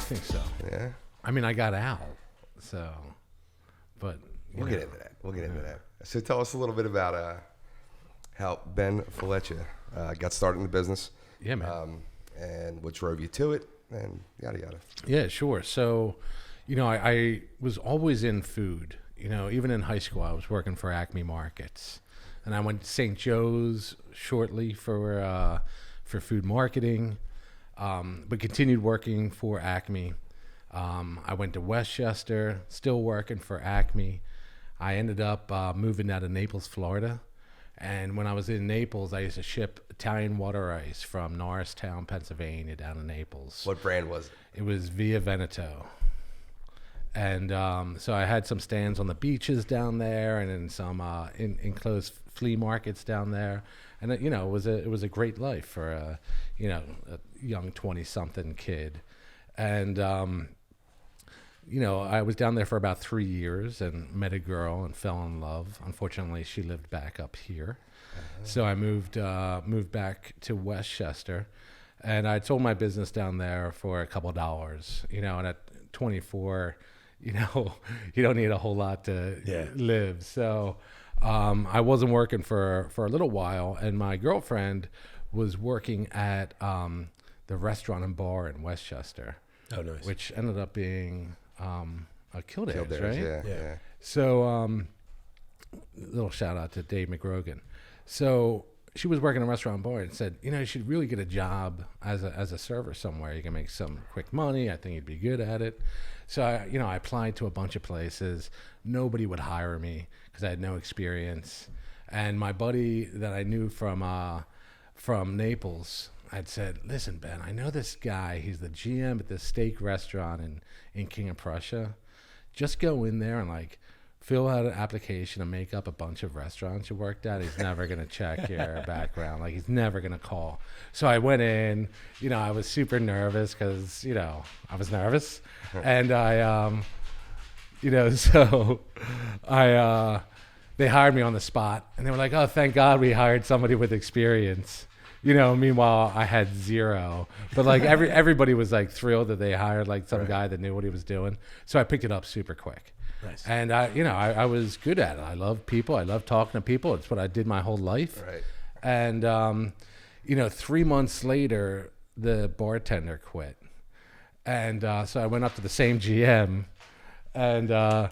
think so. Yeah. I mean, I got out, so, but We'll get into that. So tell us a little bit about how Ben Fileccia got started in the business. Yeah, man. And what drove you to it, and yada yada. Yeah, sure. So, I was always in food. Even in high school, I was working for Acme Markets, and I went to St. Joe's shortly for food marketing, but continued working for Acme. I went to Westchester, still working for Acme. I ended up moving out of Naples, Florida. And when I was in Naples, I used to ship Italian water ice from Norristown, Pennsylvania, down to Naples. What brand was it? It was Via Veneto. And so I had some stands on the beaches down there, and in some enclosed flea markets down there. And it was a great life for a young 20-something kid. And I was down there for about 3 years and met a girl and fell in love. Unfortunately, she lived back up here. So I moved back to Westchester, and I sold my business down there for a couple of dollars, and at 24, you don't need a whole lot to live. So I wasn't working for a little while, and my girlfriend was working at the restaurant and bar in Westchester. Oh, nice. Which ended up being a Kildare, right? Yeah. So, little shout out to Dave McRogan. So she was working in a restaurant bar and said, you should really get a job as a server somewhere. You can make some quick money. I think you'd be good at it. So I applied to a bunch of places. Nobody would hire me because I had no experience. And my buddy that I knew from Naples, I'd said, listen, Ben, I know this guy. He's the GM at this steak restaurant in King of Prussia. Just go in there and fill out an application and make up a bunch of restaurants you worked at. He's never going to check your background. He's never going to call. So I went in, I was super nervous because, I was nervous. And they hired me on the spot, and they were like, oh, thank God we hired somebody with experience. Meanwhile I had zero, but everybody was thrilled that they hired some guy that knew what he was doing. So I picked it up super quick. Nice. And I was good at it. I love people. I love talking to people. It's what I did my whole life. Right. And 3 months later, the bartender quit. And so I went up to the same GM, and I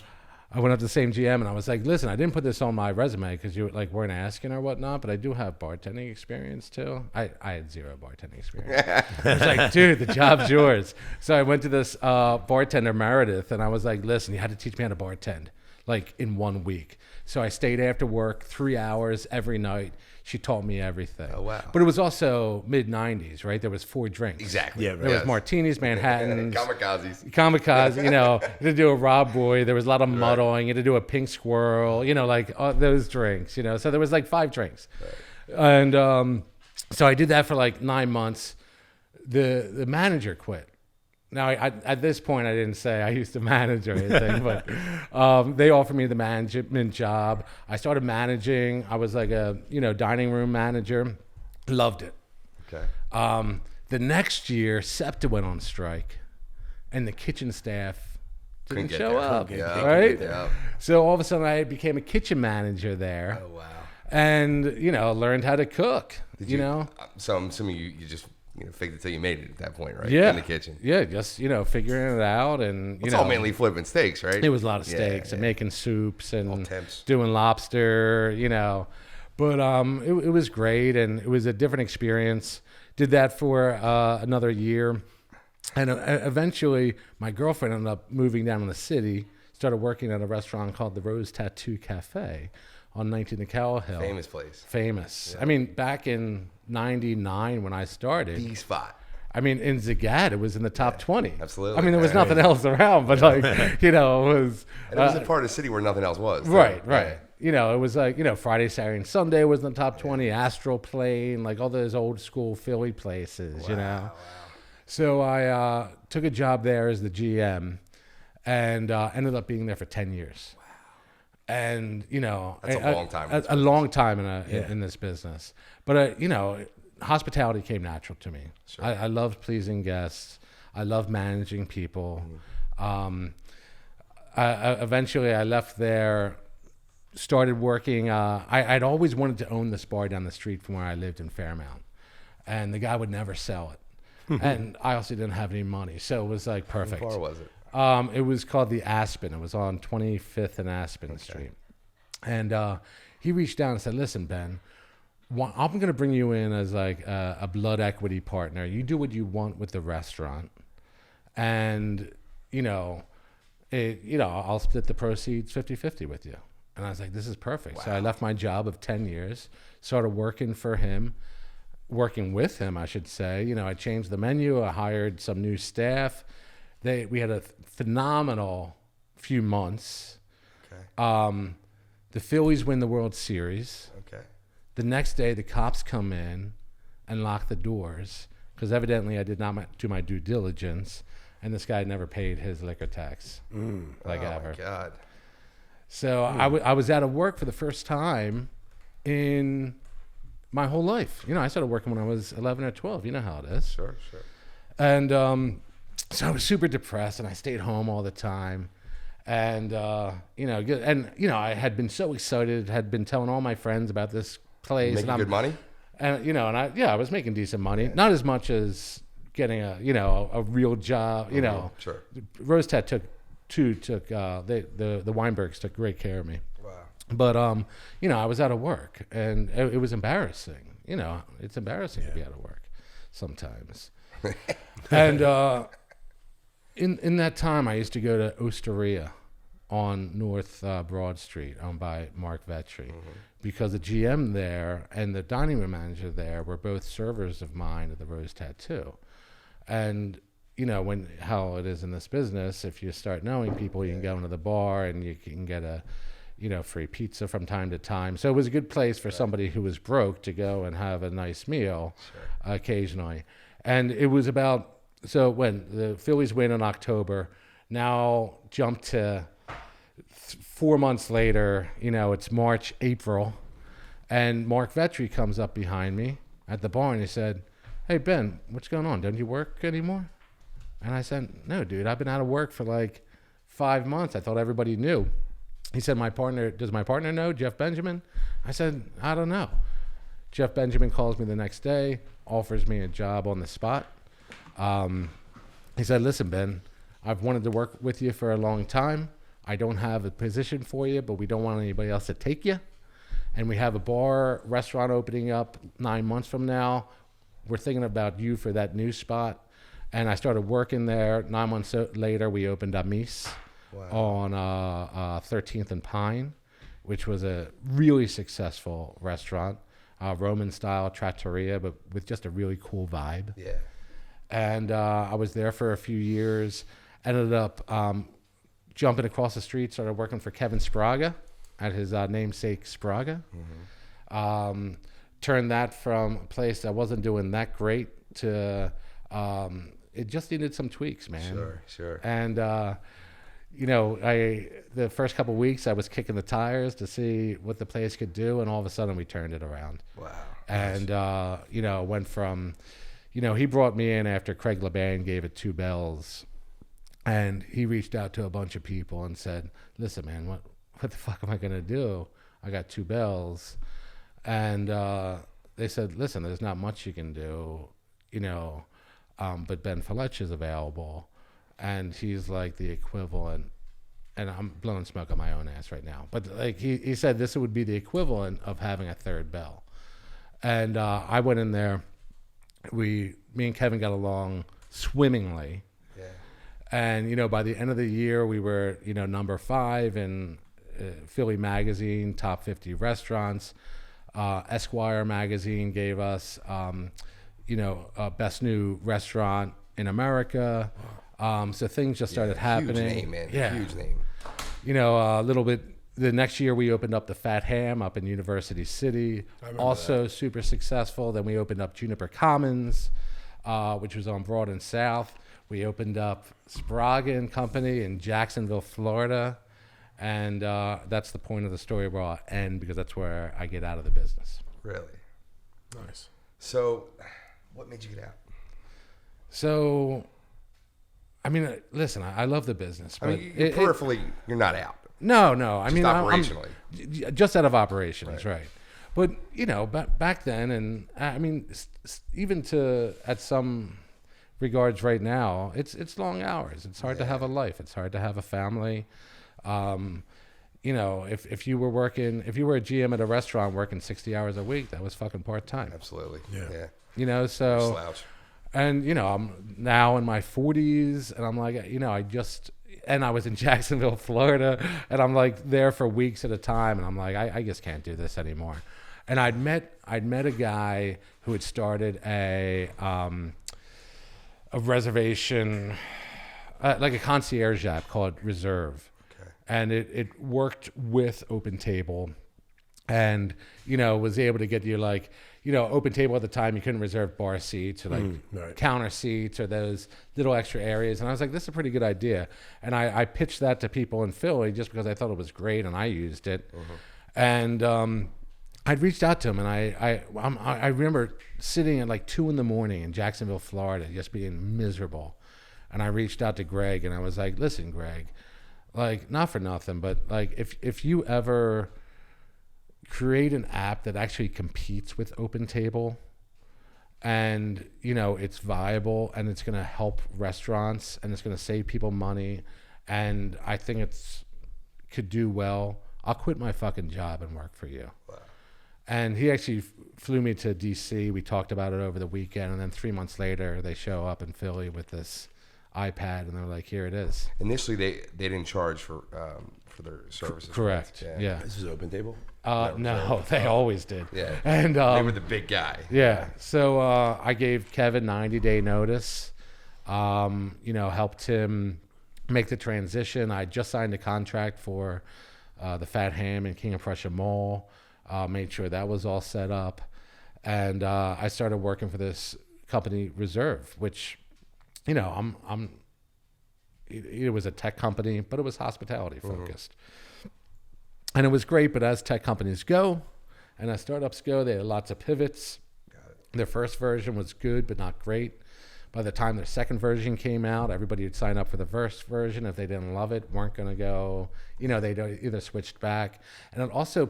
was like, listen, I didn't put this on my resume because you weren't asking or whatnot, but I do have bartending experience too. I had zero bartending experience. I was like, dude, the job's yours. So I went to this bartender, Meredith, and I was like, listen, you had to teach me how to bartend in 1 week. So I stayed after work 3 hours every night. She taught me everything. Oh, wow. But it was also mid-'90s, right? There was 4 drinks. Exactly. Yeah, right. There was martinis, Manhattans. Kamikazes. You had to do a Rob Boy. There was a lot of muddling. You had to do a Pink Squirrel, those drinks, So there was 5 drinks. Right. And so I did that for 9 months. The manager quit. Now, at this point, I didn't say I used to manage or anything, but they offered me the management job. I started managing. I was a dining room manager. Loved it. Okay. The next year, SEPTA went on strike, and the kitchen staff didn't show up. Right? Yeah. So all of a sudden, I became a kitchen manager there. Oh, wow. And learned how to cook. So I'm assuming you just faked it till you made it at that point, right? Yeah. In the kitchen. Yeah, just figuring it out, and It's all mainly flipping steaks, right? It was a lot of steaks and making soups and all temps. doing lobster, But it was great, and it was a different experience. Did that for another year, and eventually my girlfriend ended up moving down in the city. Started working at a restaurant called the Rose Tattoo Cafe on 19 DeKalb Hill. Famous place. Famous. Yeah. I mean, back in '99 when I started. The spot. I mean, in Zagat, it was in the top 20. Absolutely. I mean, there was nothing else around, but it was. And it was a part of the city where nothing else was. Right. It was Friday, Saturday, and Sunday was in the top 20. Astral Plane, all those old school Philly places, Wow. So I took a job there as the GM, and ended up being there for 10 years. Wow. And that's a long time. A long time in this business, but hospitality came natural to me. Sure. I loved pleasing guests. I love managing people. Eventually, I left there, started working. I'd always wanted to own this bar down the street from where I lived in Fairmount, and the guy would never sell it. And I also didn't have any money, so it was like perfect. How far was it? It was called the Aspen. It was on 25th and Aspen Street. And he reached out and said, "Listen, Ben, I'm going to bring you in as like a blood equity partner. You do what you want with the restaurant, and I'll split the proceeds 50-50 with you." And I was like, "This is perfect." Wow. So I left my job of 10 years, started working with him, I should say. I changed the menu. I hired some new staff. We had a phenomenal few months. Okay. The Phillies win the World Series. Okay. The next day, the cops come in and lock the doors because evidently I did not do my due diligence, and this guy never paid his liquor tax, ever. Oh, my God. So I was out of work for the first time in my whole life. I started working when I was 11 or 12. You know how it is. Sure. And so I was super depressed, and I stayed home all the time. And, I had been so excited, had been telling all my friends about this place. Making good money? And, I was making decent money. Yeah. Not as much as getting a real job, Sure. Rose Tat the Weinbergs took great care of me. Wow. But, I was out of work, and it was embarrassing. It's embarrassing to be out of work sometimes. And, in that time, I used to go to Osteria on North Broad Street, owned by Mark Vetri, because the GM there and the dining room manager there were both servers of mine at the Rose Tattoo. And, how it is in this business, if you start knowing people, you can go into the bar and you can get a, free pizza from time to time. So it was a good place for somebody who was broke to go and have a nice meal occasionally. And it was about... So when the Phillies win in October, now jump to 4 months later, it's March, April, and Mark Vetri comes up behind me at the bar and he said, "Hey, Ben, what's going on? Don't you work anymore?" And I said, "No, dude, I've been out of work for like 5 months. I thought everybody knew." He said, "Does my partner know, Jeff Benjamin?" I said, "I don't know." Jeff Benjamin calls me the next day, offers me a job on the spot. He said, "Listen, Ben, I've wanted to work with you for a long time. I don't have a position for you, but we don't want anybody else to take you. And we have a restaurant opening up 9 months from now. We're thinking about you for that new spot." And I started working there. 9 months later, we opened Amis on 13th and Pine, which was a really successful restaurant, Roman-style trattoria, but with just a really cool vibe. Yeah. And I was there for a few years, ended up jumping across the street, started working for Kevin Sbraga at his namesake Sbraga. Turned that from a place that wasn't doing that great to it just needed some tweaks, man. Sure. And, the first couple of weeks I was kicking the tires to see what the place could do, and all of a sudden we turned it around. Wow. And, went from... he brought me in after Craig Laban gave it 2 bells, and he reached out to a bunch of people and said, "Listen, man, what the fuck am I going to do? I got 2 bells." And they said, "Listen, there's not much you can do, but Ben Fileccia is available." And he's like the equivalent, and I'm blowing smoke on my own ass right now, but like he said this would be the equivalent of having a 3rd bell. And I went in there. Me and Kevin got along swimmingly. Yeah. And, by the end of the year, we were, number 5 in Philly Magazine, top 50 restaurants. Esquire magazine gave us, best new restaurant in America. So things just started happening. Huge name, man. Yeah. Huge name. A little bit. The next year, we opened up the Fat Ham up in University City, also super successful. Then we opened up Juniper Commons, which was on Broad and South. We opened up Sbraga and Company in Jacksonville, Florida. And that's the point of the story where I'll end, because that's where I get out of the business. Really? Nice. So what made you get out? So I mean, listen, I love the business. But peripherally, you're not out. No. I mean, operationally. I'm just out of operations, right? But back then, and I mean, even at some regards right now, it's long hours. It's hard to have a life. It's hard to have a family. If you were a GM at a restaurant working 60 hours a week, that was fucking part time. Absolutely. Yeah. So. Slouch. And, I'm now in my 40s, and I'm like, and I was in Jacksonville, Florida, and I'm like there for weeks at a time, and I'm like, I just can't do this anymore. And I'd met a guy who had started a reservation, like a concierge app called Reserve. Okay. And it worked with Open Table, and, was able to get you like, Open Table at the time, you couldn't reserve bar seats or like counter seats or those little extra areas. And I was like, this is a pretty good idea. And I pitched that to people in Philly just because I thought it was great and I used it. And I'd reached out to him, and I remember sitting at like 2 a.m. in Jacksonville, Florida, just being miserable. And I reached out to Greg, and I was like, listen, Greg, like, not for nothing, but like if you ever create an app that actually competes with Open Table, and it's viable and it's going to help restaurants and it's going to save people money, and I think could do well, I'll quit my fucking job and work for you. Wow. And he actually flew me to DC. We talked about it over the weekend, and then 3 months later they show up in Philly with this iPad, and they're like, here it is. Initially they didn't charge for their services. Correct. Yeah. This is Open Table? No, they always did. Yeah. And they were the big guy. Yeah. So I gave Kevin 90-day notice. Helped him make the transition. I just signed a contract for the Fat Ham in King of Prussia Mall. Made sure that was all set up, and I started working for this company, Reserve, which, it was a tech company, but it was hospitality focused. And it was great, but as tech companies go, and as startups go, they had lots of pivots. Their first version was good, but not great. By the time their second version came out, everybody would sign up for the first version. If they didn't love it, weren't going to go, they either switched back. And it also,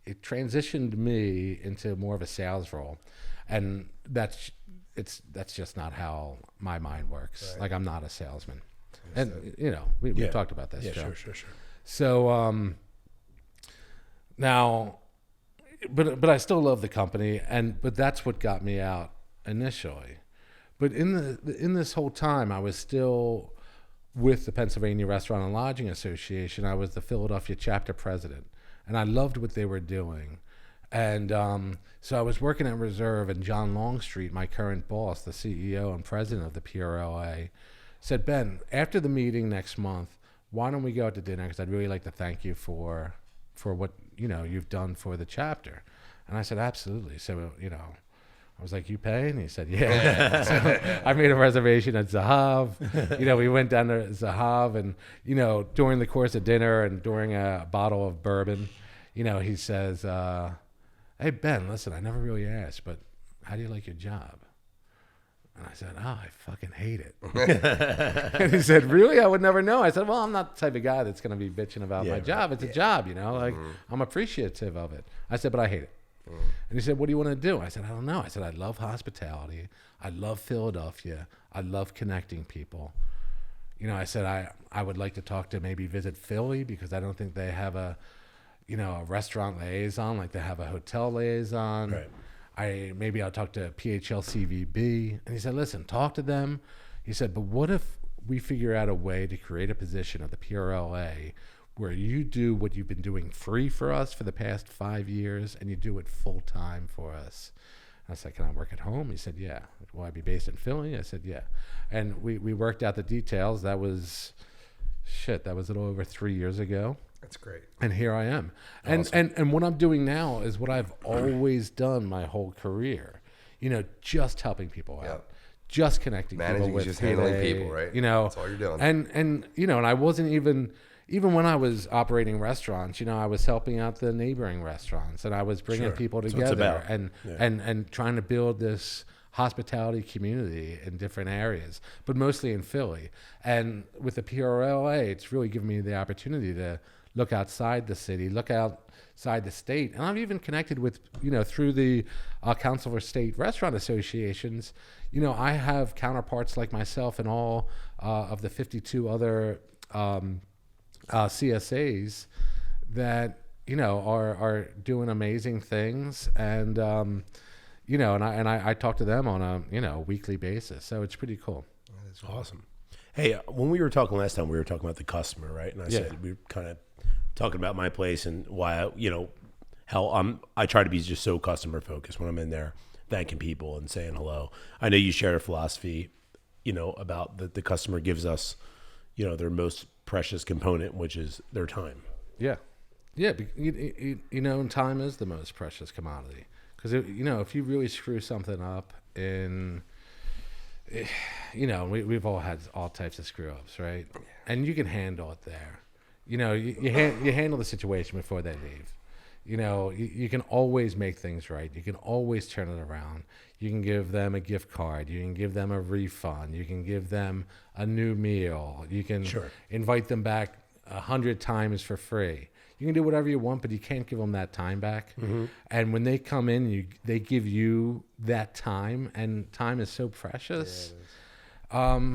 it transitioned me into more of a sales role. And that's just not how my mind works. Right. Like, I'm not a salesman. And, we talked about this. Yeah, sure. So, now, but I still love the company, but that's what got me out initially. But in this whole time, I was still with the Pennsylvania Restaurant and Lodging Association. I was the Philadelphia chapter president, and I loved what they were doing. And so I was working at Reserve, and John Longstreet, my current boss, the CEO and president of the PRLA, said, Ben, after the meeting next month, why don't we go out to dinner? Because I'd really like to thank you for what you've done for the chapter. And I said, absolutely. So I was like, you pay? And he said, yeah. So I made a reservation at Zahav. We went down to Zahav, and during the course of dinner and during a bottle of bourbon, he says, hey, Ben, listen, I never really asked, but how do you like your job? And I said, I fucking hate it. And he said, really? I would never know. I said, well, I'm not the type of guy that's going to be bitching about my job. It's a job, I'm appreciative of it. I said, but I hate it. And he said, what do you want to do? I said, I don't know. I said, I love hospitality. I love Philadelphia. I love connecting people. I said, I would like to maybe visit Philly, because I don't think they have a restaurant liaison like they have a hotel liaison. Right. Maybe I'll talk to PHLCVB. And he said, listen, talk to them. He said, but what if we figure out a way to create a position of the PRLA where you do what you've been doing free for us for the past 5 years, and you do it full time for us? I said, can I work at home? He said, yeah. Will I be based in Philly? I said, yeah. And we worked out the details. That was a little over 3 years ago. That's great. And here I am. And what I'm doing now is what I've always done my whole career. Just helping people out. Just connecting people with just handling people, right? That's all you're doing. And I wasn't even when I was operating restaurants, I was helping out the neighboring restaurants, and I was bringing people together and trying to build this hospitality community in different areas, but mostly in Philly. And with the PRLA, it's really given me the opportunity to look outside the city, look outside the state. And I've even connected with, through the Council for State Restaurant Associations, I have counterparts like myself in all of the 52 other CSAs that, are doing amazing things. And, and I talk to them on a, weekly basis. So it's pretty cool. That's awesome. Hey, when we were talking last time, we were talking about the customer, right? And I said, we were kind of talking about my place and why, how I try to be just so customer focused when I'm in there, thanking people and saying hello. I know you shared a philosophy, about that the customer gives us, their most precious component, which is their time. Yeah. Yeah. And time is the most precious commodity. Because, if you really screw something up we've all had all types of screw ups, right? And you can handle it there. You handle the situation before they leave. You can always make things right. You can always turn it around. You can give them a gift card. You can give them a refund. You can give them a new meal. You can invite them back 100 times for free. You can do whatever you want, but you can't give them that time back. Mm-hmm. And when they come in, they give you that time, and time is so precious. Yeah,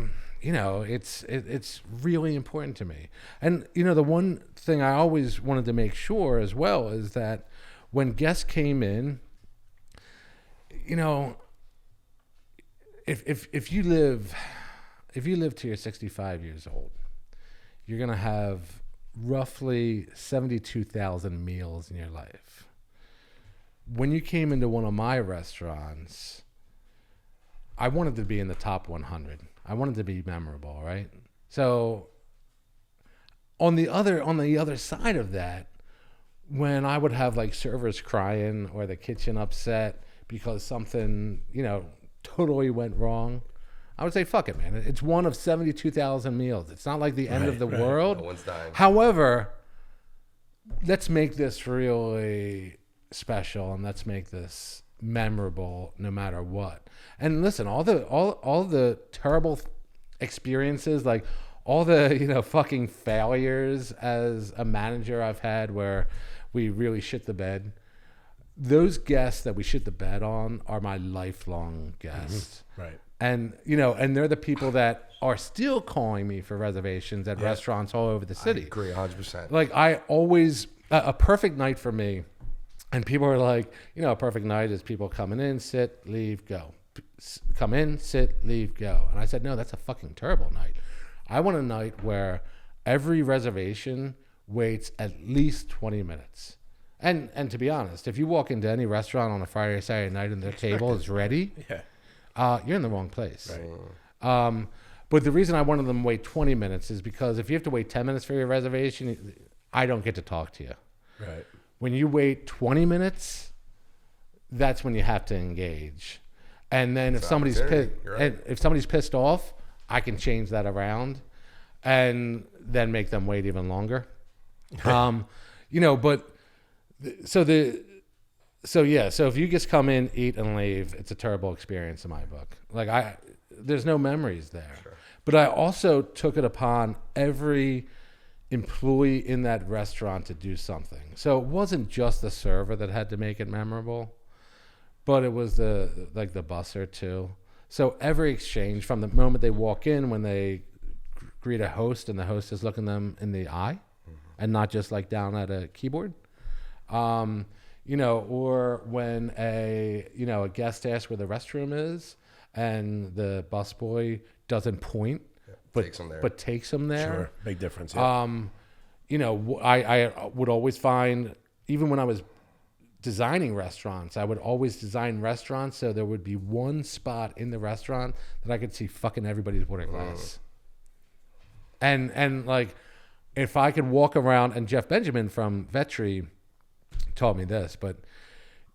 it's really important to me. And, the one thing I always wanted to make sure as well is that when guests came in, if you live to you're 65 years old, you're going to have roughly 72,000 meals in your life. When you came into one of my restaurants, I wanted to be in the top 100. I wanted to be memorable, right? So on the other side of that, when I would have like servers crying or the kitchen upset because something, totally went wrong, I would say, fuck it, man. It's one of 72,000 meals. It's not like the end of the world. No one's dying. However, let's make this really special and let's make this memorable no matter what. And listen, all the terrible experiences, like all the, fucking failures as a manager I've had where we really shit the bed. Those guests that we shit the bed on are my lifelong guests. Mm-hmm. Right. And, and they're the people that are still calling me for reservations at restaurants all over the city. I agree 100%. Like I always, a perfect night for me, and people are like, a perfect night is people coming in, sit, leave, go. Come in, sit, leave, go. And I said, no, that's a fucking terrible night. I want a night where every reservation waits at least 20 minutes. And to be honest, if you walk into any restaurant on a Friday or Saturday night and their table is ready, you're in the wrong place. Right. But the reason I wanted them to wait 20 minutes is because if you have to wait 10 minutes for your reservation, I don't get to talk to you. Right. When you wait 20 minutes, that's when you have to engage. And then if somebody's pissed off, I can change that around and then make them wait even longer. So if you just come in, eat, and leave, it's a terrible experience in my book. Like there's no memories there. Sure. But I also took it upon every employee in that restaurant to do something. So it wasn't just the server that had to make it memorable, but it was the busser too. So every exchange from the moment they walk in, when they greet a host and the host is looking them in the eye, and not just like down at a keyboard. Or when a guest asks where the restroom is and the busboy doesn't point, but takes them there. Sure, big difference. Yeah. I would always find, even when I was designing restaurants, I would always design restaurants so there would be one spot in the restaurant that I could see fucking everybody's water glass. And like, if I could walk around, and Jeff Benjamin from Vetri taught me this, but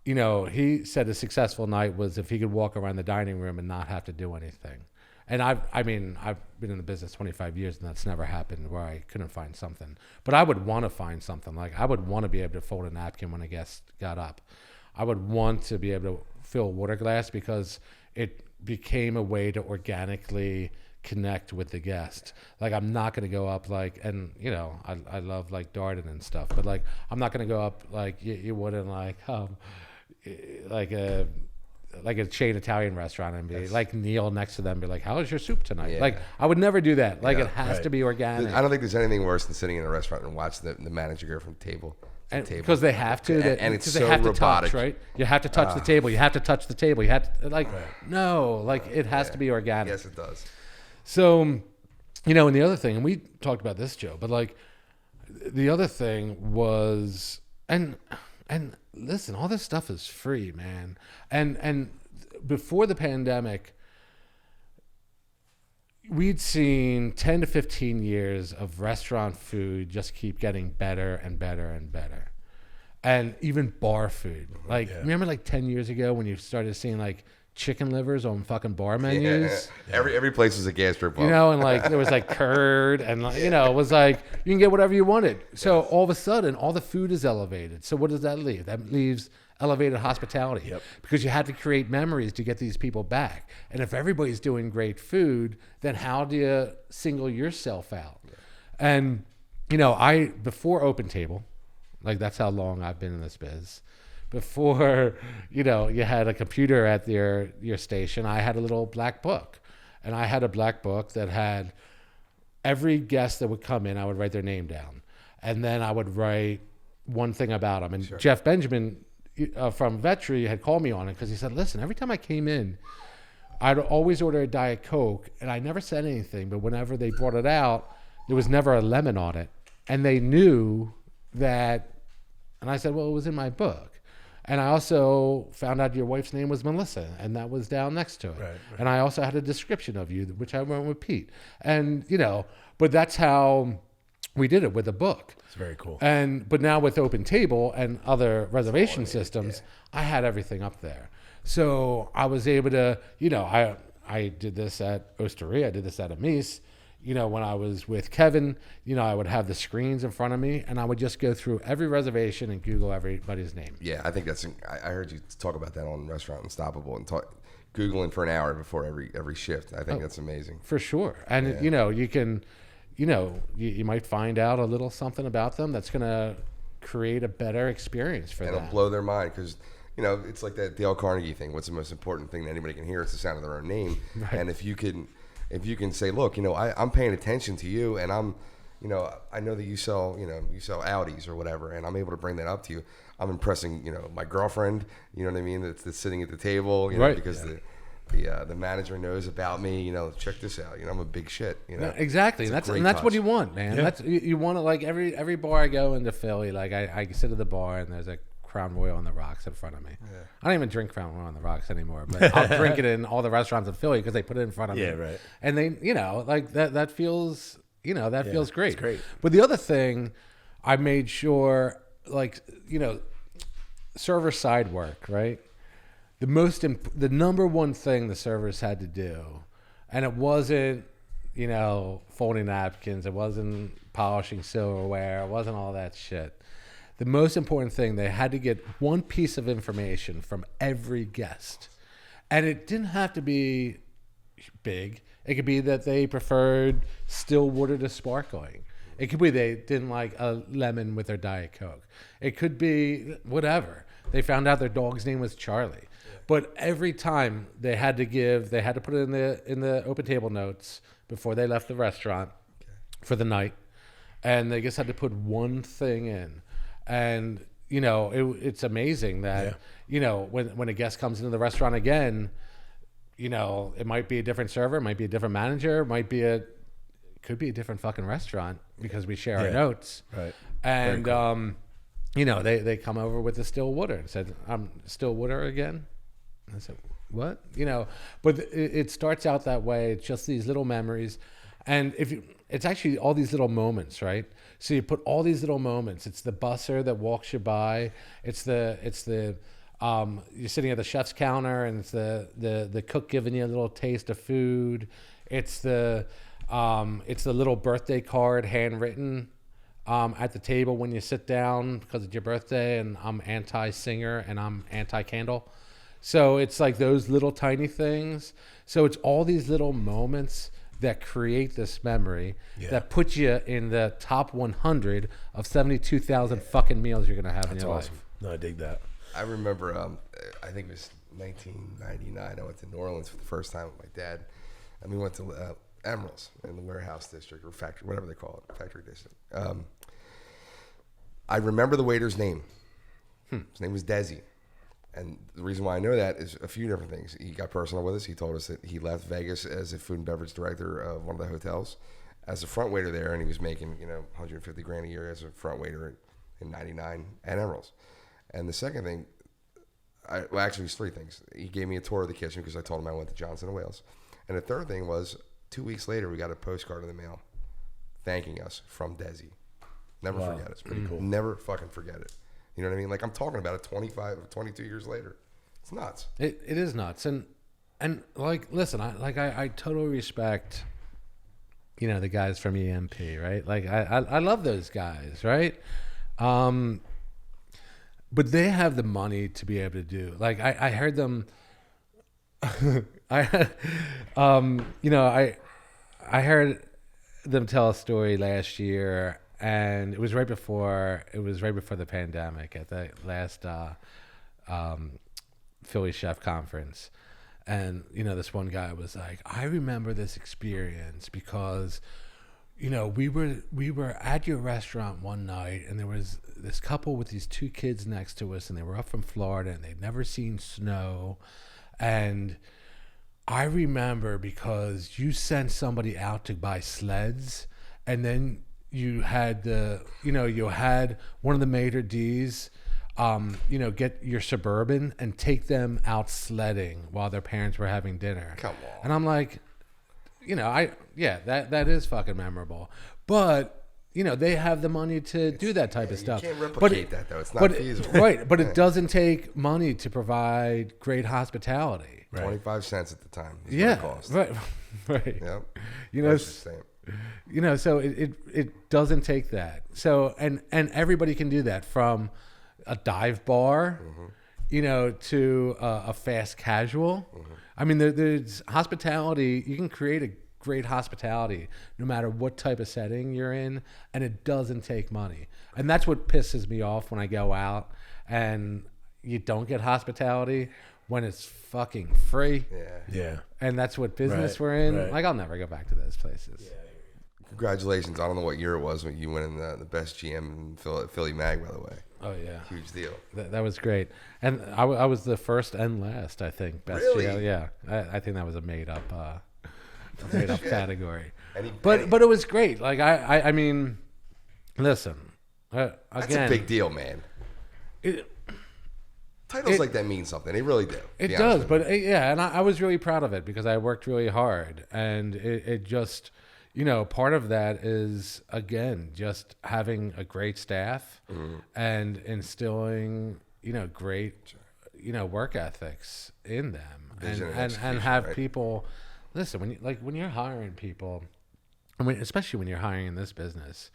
he said a successful night was if he could walk around the dining room and not have to do anything. And I've been in the business 25 years, and that's never happened where I couldn't find something. But I would want to find something. Like I would want to be able to fold a napkin when a guest got up. I would want to be able to fill a water glass, because it became a way to organically connect with the guest. Like, I'm not going to go up like, and you know, I love like Darden and stuff, but like, I'm not going to go up like you wouldn't like a chain Italian restaurant and be like kneel next to them and be like, how is your soup tonight? Yeah. Like, I would never do that. Like, Yeah, it has to be organic. I don't think there's anything worse than sitting in a restaurant and watching the manager go from table to table. Because they have to. And it's because so they have to robotic. touch, right? You have to touch the table. You have to touch the table. You have to, like, no, like, it has to be organic. Yes, it does. So, you know, and the other thing, and we talked about this, Joe, but like, the other thing was, and listen, all this stuff is free, man. And before the pandemic, we'd seen 10 to 15 years of restaurant food just keep getting better and better and better. And even bar food. Like, remember like 10 years ago when you started seeing like chicken livers on fucking bar menus? Yeah. Every place was a gastro pub. You know, and like there was like curd and like, you know, it was like you can get whatever you wanted. So all of a sudden, all the food is elevated. So what does that leave? That leaves elevated hospitality, because you had to create memories to get these people back. And if everybody's doing great food, then how do you single yourself out? And, you know, before Open Table, like that's how long I've been in this biz. Before, you know, you had a computer at your station, I had a little black book. And I had a black book that had every guest that would come in, I would write their name down. And then I would write one thing about them. And Jeff Benjamin from Vetri had called me on it because he said, listen, every time I came in, I'd always order a Diet Coke, and I never said anything, but whenever they brought it out, there was never a lemon on it. And they knew that, and I said, well, it was in my book. And I also found out your wife's name was Melissa, and that was down next to it. Right. And I also had a description of you, which I went with Pete. And, you know, but that's how we did it with a book. It's very cool. But now with Open Table and other reservation systems, I had everything up there. So I was able to, you know, I did this at Osteria, I did this at Amis. You know, when I was with Kevin, you know, I would have the screens in front of me, and I would just go through every reservation and Google everybody's name. Yeah, I think I heard you talk about that on Restaurant Unstoppable and Googling for an hour before every shift. I think that's amazing. For sure. And, you know, you can, you know, you might find out a little something about them that's going to create a better experience for them. And it'll blow their mind because, you know, it's like that Dale Carnegie thing. What's the most important thing that anybody can hear? It's the sound of their own name. Right. And if you can say, look, you know, I'm paying attention to you, and I'm, you know, I know that you sell Audis or whatever, and I'm able to bring that up to you. I'm impressing, you know, my girlfriend, you know what I mean, that's sitting at the table, you know, because the manager knows about me, you know, check this out, you know, I'm a big shit, you know. Exactly. That's what you want, man. That's you want to, like, every bar I go into Philly, like I sit at the bar and there's a Crown Royal on the rocks in front of me. Yeah. I don't even drink Crown Royal on the rocks anymore, but I'll drink it in all the restaurants in Philly because they put it in front of me. Yeah, right. And they, you know, like that feels, you know, feels great. It's great. But the other thing, I made sure, like, you know, server side work, right? The number one thing the servers had to do, and it wasn't, you know, folding napkins, it wasn't polishing silverware, it wasn't all that shit. The most important thing, they had to get one piece of information from every guest. And it didn't have to be big. It could be that they preferred still water to sparkling. It could be they didn't like a lemon with their Diet Coke. It could be whatever. They found out their dog's name was Charlie. Yeah. But every time they had to put it in the Open Table notes before they left the restaurant for the night. And they just had to put one thing in. And, you know, it's amazing that, you know, when a guest comes into the restaurant again, you know, it might be a different server, it might be a different manager, could be a different fucking restaurant because we share our notes. Right. And, cool. You know, they come over with the still water and said, I'm still water again. And I said, what? You know, but it starts out that way. It's just these little memories. And it's actually all these little moments, right? So you put all these little moments. It's the busser that walks you by. It's the you're sitting at the chef's counter and it's the cook giving you a little taste of food. It's the little birthday card handwritten at the table when you sit down because it's your birthday, and I'm anti-singer and I'm anti-candle. So it's like those little tiny things. So it's all these little moments that create this memory that put you in the top 100 of 72,000 fucking meals you're gonna have in your life. No, I dig that. I remember, I think it was 1999. I went to New Orleans for the first time with my dad, and we went to Emerald's in the warehouse district or factory, whatever they call it, factory district. I remember the waiter's name. His name was Desi. And the reason why I know that is a few different things. He got personal with us. He told us that he left Vegas as a food and beverage director of one of the hotels as a front waiter there, and he was making, you know, $150,000 a year as a front waiter in '99 at Emerald's. And the second thing, well, actually, it was three things. He gave me a tour of the kitchen because I told him I went to Johnson & Wales. And the third thing was 2 weeks later, we got a postcard in the mail thanking us from Desi. Never forget it. It's pretty cool. Never fucking forget it. You know what I mean? Like, I'm talking about it 25, 22 years later. It's nuts. It is nuts. And like, listen, I totally respect, you know, the guys from EMP, right? Like, I love those guys, right? But they have the money to be able to do. Like, I heard them. I heard them tell a story last year, and it was right before the pandemic at the last Philly Chef Conference. And, you know, this one guy was like, I remember this experience because, you know, we were at your restaurant one night, and there was this couple with these two kids next to us, and they were up from Florida, and they'd never seen snow. And I remember because you sent somebody out to buy sleds, and then you had one of the maitre d's, get your Suburban and take them out sledding while their parents were having dinner. Come on. And I'm like, that is fucking memorable. But, you know, they have the money to do that type of stuff. You can't replicate that, though. It's not feasible. Right, but it doesn't take money to provide great hospitality. Right. 25 cents at the time. Yeah, cost. right. Yep. You know, so it doesn't take that. So and everybody can do that, from a dive bar, you know, to a fast casual. I mean, there's hospitality. You can create a great hospitality no matter what type of setting you're in, and it doesn't take money. And that's what pisses me off when I go out and you don't get hospitality when it's fucking free. Yeah. And that's what business we're in. Right. Like, I'll never go back to those places. Yeah. Congratulations. I don't know what year it was when you went in the best GM in Philly Mag, by the way. Oh, yeah. Huge deal. That was great. And I was the first and last, I think. Best Really? GM. Yeah. I think that was a made-up category. But it was great. Like, I mean, listen. Again, that's a big deal, man. Titles like that mean something. They really do. It does, but and I was really proud of it because I worked really hard, and it just, you know, part of that is, again, just having a great staff and instilling, you know, great, you know, work ethics in them, and have people listen when you're hiring people, especially when you're hiring in this business,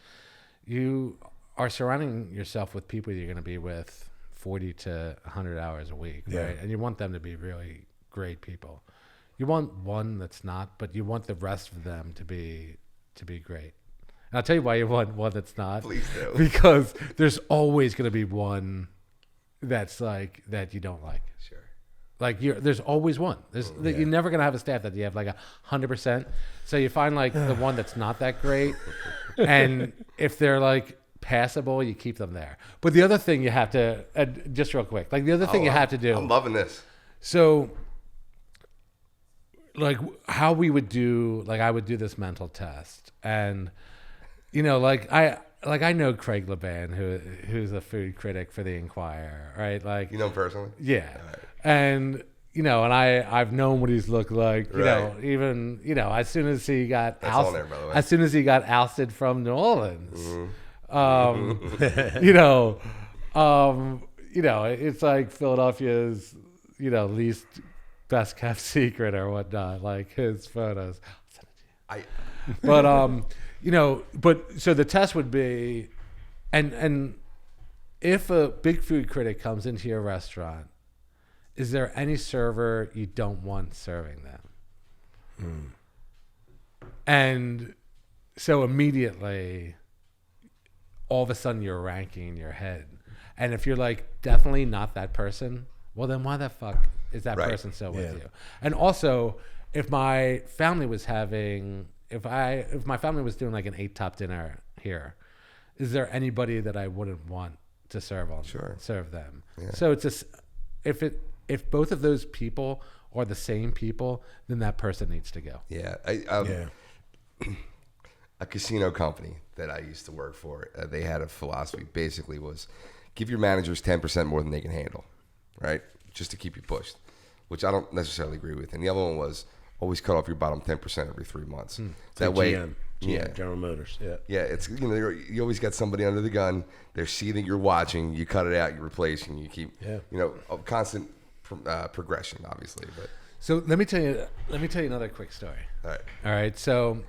you are surrounding yourself with people you're going to be with 40 to 100 hours a week, right? And you want them to be really great people. You want one that's not, but you want the rest of them to be great. And I'll tell you why you want one that's not. Please do. Because there's always going to be one that's like that you don't like. Sure. Like there's always one. You're never going to have a staff that you have like 100%. So you find like the one that's not that great, and if they're like passable, you keep them there. But the other thing you have to, just real quick, like the other thing you have to do. I'm loving this. So, like how we would do, like I would do this mental test, and you know, like I know Craig Laban, who's a food critic for the Esquire, right? Like, You know him personally? yeah, Right. and you know, and I've known what he's looked like, you know, Right. even, you know, as soon as he got on there, by the way. as soon as he got ousted from New Orleans. Mm-hmm. You know, it's like Philadelphia's, you know, least best kept secret or whatnot, like his photos. But you know, so the test would be, and if a big food critic comes into your restaurant is there any server you don't want serving them? And so immediately, all of a sudden, you're ranking in your head. And if you're like, definitely not that person, well, then why the fuck is that person still with you? And also, if my family was having, if my family was doing like an 8-top dinner here, is there anybody that I wouldn't want to serve them? Yeah. So it's just, if both of those people are the same people, then that person needs to go. Yeah. A casino company that I used to work for, they had a philosophy basically was give your managers 10% more than they can handle, right? Just to keep you pushed, which I don't necessarily agree with. And the other one was always cut off your bottom 10% every 3 months. That like way, GM, General Motors. Yeah. It's, you always got somebody under the gun. They're seeing you're watching. You cut it out. You replace, and you keep, a constant progression, obviously. But so let me tell you another quick story. All right. So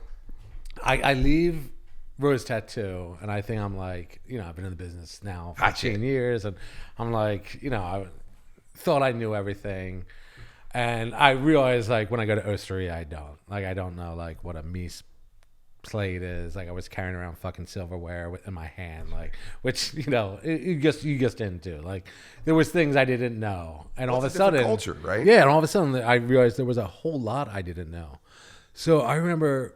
I leave Rose Tattoo, and I think I'm like, I've been in the business now 15 years, and I'm like, I thought I knew everything. And I realized, like, when I go to Osteria, I don't know, like, what a Mies plate is. Like, I was carrying around fucking silverware in my hand, like, which, you just didn't do. Like, there was things I didn't know. And all of a sudden, culture, right? Yeah, and all of a sudden, I realized there was a whole lot I didn't know. So I remember,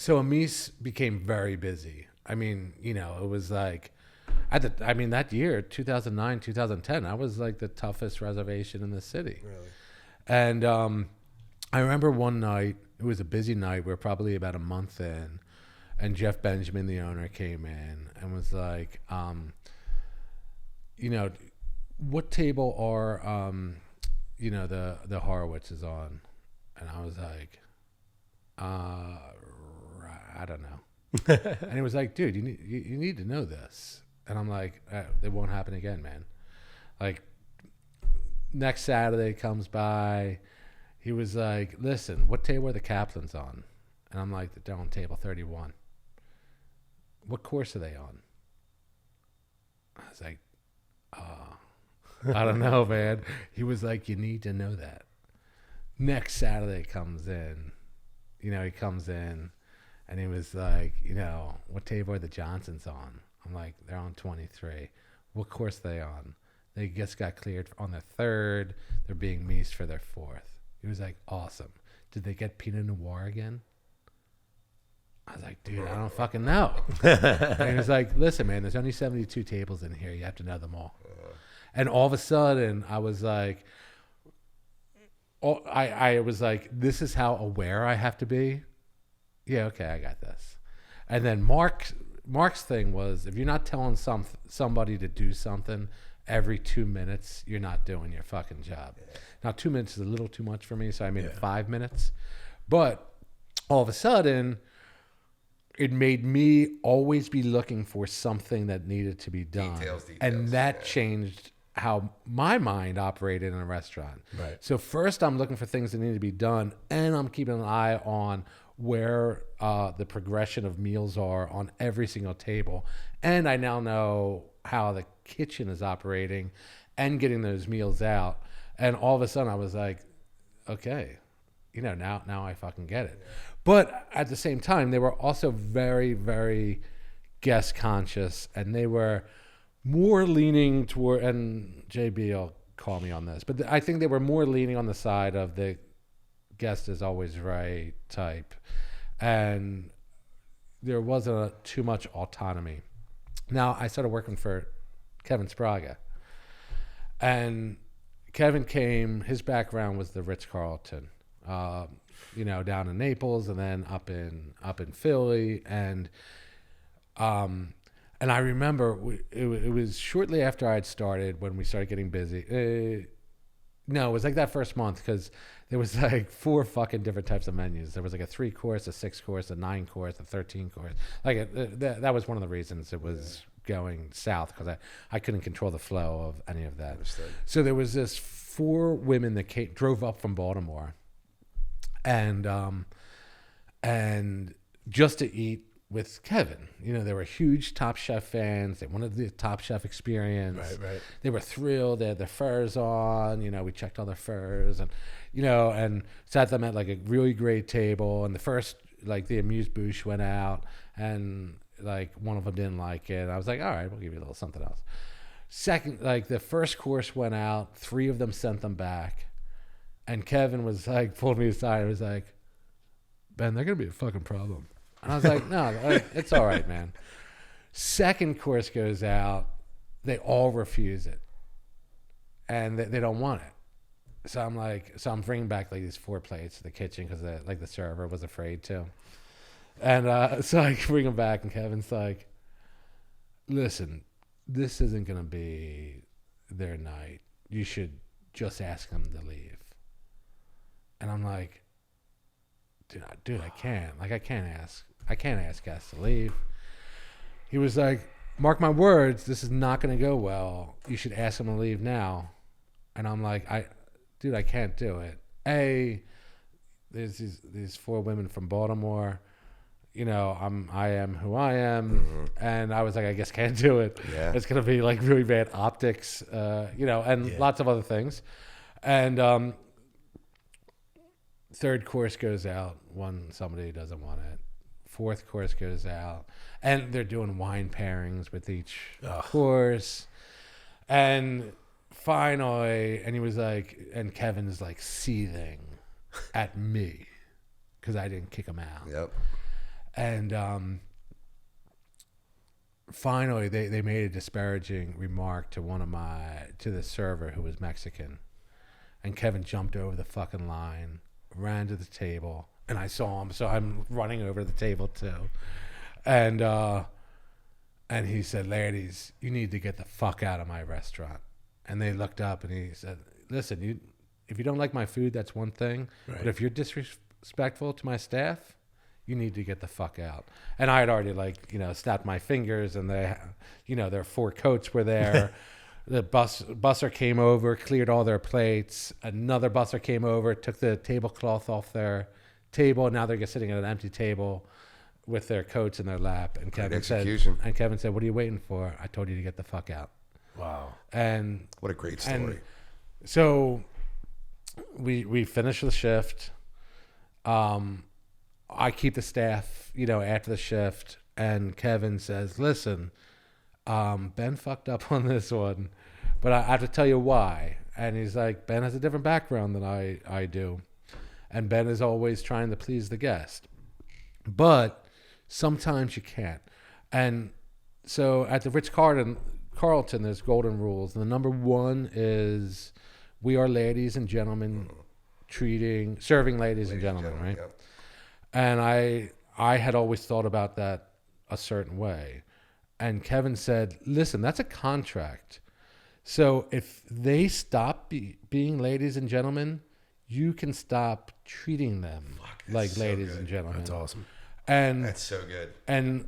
Amis became very busy. I mean, it was like, that year, 2009, 2010, I was like the toughest reservation in the city. Really? And I remember one night, it was a busy night. We were probably about a month in, and Jeff Benjamin, the owner, came in and was like, what table are, the Horowitzes on? And I was like, I don't know. And he was like, dude, you need to know this. And I'm like, it won't happen again, man. Like, next Saturday comes by. He was like, listen, what table are the Kaplans on? And I'm like, they're on table 31. What course are they on? I was like, I don't know, man. He was like, you need to know that. Next Saturday comes in. He comes in, and he was like, what table are the Johnsons on? I'm like, they're on 23. What course are they on? They just got cleared on their 3rd. They're being meased for their 4th. He was like, awesome. Did they get Pinot Noir again? I was like, dude, I don't fucking know. And he was like, listen, man, there's only 72 tables in here. You have to know them all. And all of a sudden, I was like, I was like, this is how aware I have to be. Yeah, okay, I got this. And then Mark's thing was, if you're not telling somebody to do something every 2 minutes, you're not doing your fucking job. Yeah. Now, 2 minutes is a little too much for me, so I made it 5 minutes. But all of a sudden, it made me always be looking for something that needed to be done. Details. And that changed how my mind operated in a restaurant. Right. So first, I'm looking for things that need to be done, and I'm keeping an eye on where the progression of meals are on every single table. And I now know how the kitchen is operating and getting those meals out. And all of a sudden I was like, okay, now I fucking get it. But at the same time, they were also very, very guest conscious, and they were more leaning toward, and JB will call me on this, but I think they were more leaning on the side of the guest is always right type, and there wasn't too much autonomy. Now I started working for Kevin Sbraga, and Kevin came, his background was the Ritz-Carlton, down in Naples, and then up in Philly, and I remember it was shortly after I'd started when we started getting busy. No, it was like that first month, because there was like 4 fucking different types of menus. There was like a 3-course, a 6-course, a 9-course, a 13-course. Like that was one of the reasons it was going south, because I couldn't control the flow of any of that. Understood. So there was this 4 women that drove up from Baltimore, and just to eat with Kevin. You know, they were huge Top Chef fans. They wanted the Top Chef experience. Right. They were thrilled. They had their furs on. You know, we checked all their furs and, you know, and sat them at like a really great table. And the first, like the amuse-bouche went out and like one of them didn't like it. I was like, all right, we'll give you a little something else. Second, like the first course went out. 3 of them sent them back. And Kevin was like, pulled me aside and was like, Ben, they're going to be a fucking problem. And I was like, no, it's all right, man. Second course goes out. They all refuse it. And they don't want it. So I'm bringing back like these 4 plates to the kitchen because like the server was afraid to. And so I bring them back and Kevin's like, listen, this isn't going to be their night. You should just ask them to leave. And I'm like, dude, I can't. Like, I can't ask guests to leave. He was like, mark my words, this is not going to go well. You should ask them to leave now. And I'm like, dude, I can't do it. There's these 4 women from Baltimore. You know, I am who I am. And I was like, I guess can't do it. Yeah. It's going to be like really bad optics, you know, and lots of other things. And third course goes out when somebody doesn't want it. Fourth course goes out. And they're doing wine pairings with each course. And finally, and he was like, and Kevin is like seething at me because I didn't kick him out. Yep. And finally, they made a disparaging remark to to the server who was Mexican. And Kevin jumped over the fucking line, ran to the table, and I saw him, so I'm running over the table too. And he said, ladies, you need to get the fuck out of my restaurant. And they looked up and he said, listen, if you don't like my food, that's one thing. Right. But if you're disrespectful to my staff, you need to get the fuck out. And I had already snapped my fingers and their 4 coats were there. The busser came over, cleared all their plates. Another busser came over, took the tablecloth off their table. And now they're just sitting at an empty table with their coats in their lap. And Kevin said, what are you waiting for? I told you to get the fuck out. Wow. And what a great story. And so we finish the shift. I keep the staff, after the shift, and Kevin says, listen, Ben fucked up on this one, but I have to tell you why. And he's like, Ben has a different background than I do. And Ben is always trying to please the guest. But sometimes you can't. And so at the Ritz-Carlton, there's golden rules. And the number 1 is we are ladies and gentlemen serving ladies and gentlemen, right? Yep. And I had always thought about that a certain way. And Kevin said, listen, that's a contract. So if they stop being ladies and gentlemen, you can stop treating them like ladies and gentlemen. That's awesome. And that's so good. And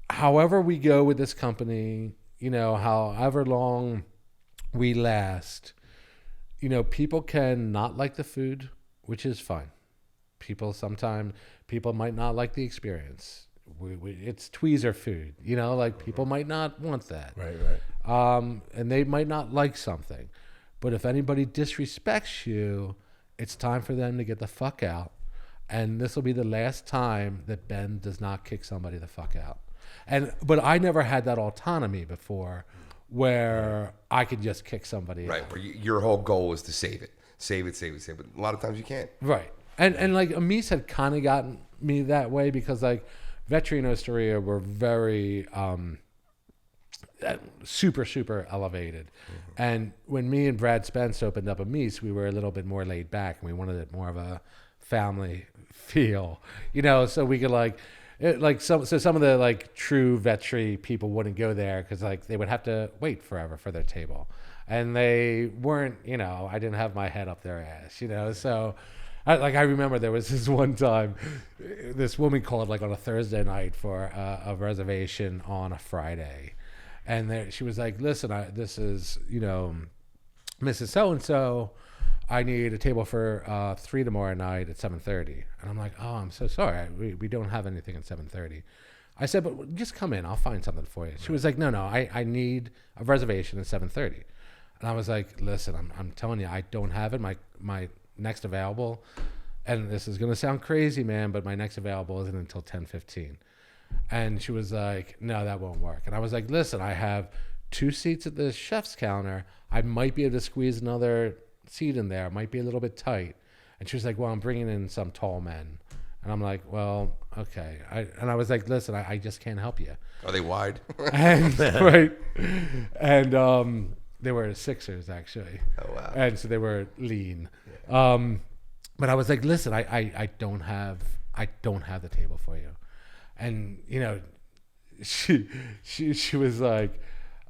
however we go with this company, however long we last, people can not like the food, which is fine. People might not like the experience. It's tweezer food, people might not want that. Right. And they might not like something. But if anybody disrespects you, it's time for them to get the fuck out. And this will be the last time that Ben does not kick somebody the fuck out. But I never had that autonomy before where I could just kick somebody out. Where your whole goal was to save it. Save it. But a lot of times you can't. Right. And like Amis had kind of gotten me that way because like Vetri and Osteria were very super, super elevated. Mm-hmm. And when me and Brad Spence opened up Amis, we were a little bit more laid back and we wanted it more of a family feel, so we could some of the like true Vetri people wouldn't go there because like they would have to wait forever for their table. And they weren't, I didn't have my head up their ass, so I remember there was this one time, this woman called like on a Thursday night for a reservation on a Friday. And she was like, listen, this is, Mrs. So-and-so. I need a table for 3 tomorrow night at 7:30. And I'm like, oh, I'm so sorry. We don't have anything at 7:30. I said, but just come in. I'll find something for you. She was like, no, I need a reservation at 7:30. And I was like, listen, I'm telling you, I don't have it. My next available, and this is going to sound crazy, man, but my next available isn't until 10:15. And she was like, no, that won't work. And I was like, listen, I have 2 seats at the chef's counter. I might be able to squeeze another seat in there. It might be a little bit tight. And she was like, well, I'm bringing in some tall men. And I'm like, well, okay. I was like, listen, I just can't help you. Are they wide? And, right. And they were Sixers, actually. Oh, wow. And so they were lean. Yeah. But I was like, listen, I don't have the table for you. And, you know, she was like,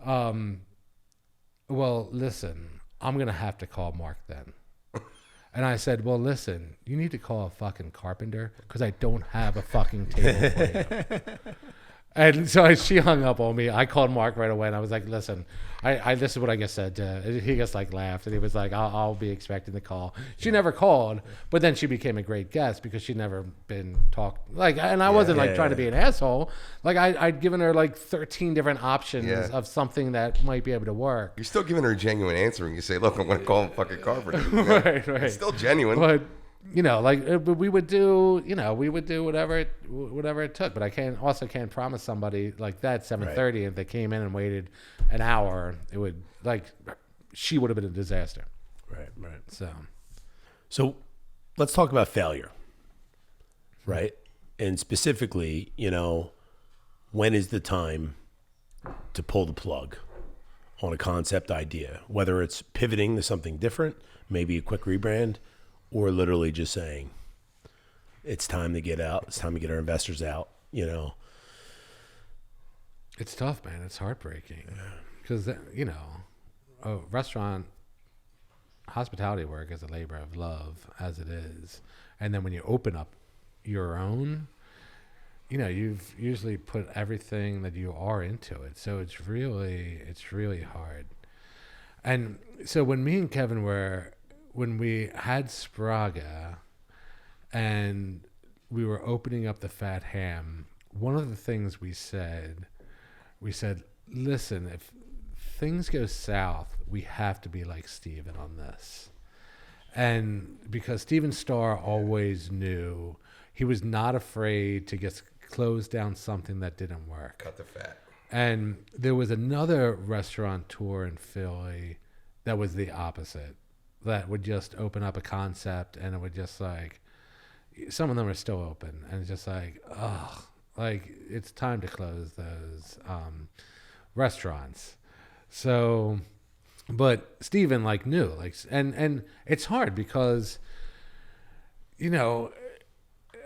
well, listen, I'm going to have to call Mark then. And I said, well, listen, you need to call a fucking carpenter because I don't have a fucking table for you. And so she hung up on me. I called Mark right away, and I was like, listen, this is what I just said. He just like laughed, and he was like, I'll be expecting the call. She never called, but then she became a great guest because she'd never been talked. Like, and I wasn't trying to be an asshole. Like, I'd given her like 13 different options of something that might be able to work. You're still giving her a genuine answer, and you say, look, I'm going to call him fucking carpenter. You know? Right. It's still genuine. But, you know, like we would do whatever it took. But I can't promise somebody like that 7:30 if they came in and waited an hour, it would she would have been a disaster. Right. So let's talk about failure, right? And specifically, you know, when is the time to pull the plug on a concept idea, whether it's pivoting to something different, maybe a quick rebrand, or literally just saying, it's time to get out. It's time to get our investors out, you know. It's tough, man. It's heartbreaking. Because, you know, a restaurant, hospitality work is a labor of love, as it is. And then when you open up your own, you know, you've usually put everything that you are into it. So it's really hard. And so when me and Kevin when we had Sbraga and we were opening up the Fat Ham, one of the things we said, listen, if things go south, we have to be like Steven on this. And because Steven Starr always knew, he was not afraid to just close down something that didn't work. Cut the fat. And there was another restaurateur in Philly that was the opposite, that would just open up a concept and it would just like, some of them are still open and it's just like, oh, like it's time to close those restaurants. So, but Steven like knew, like, and it's hard because, you know,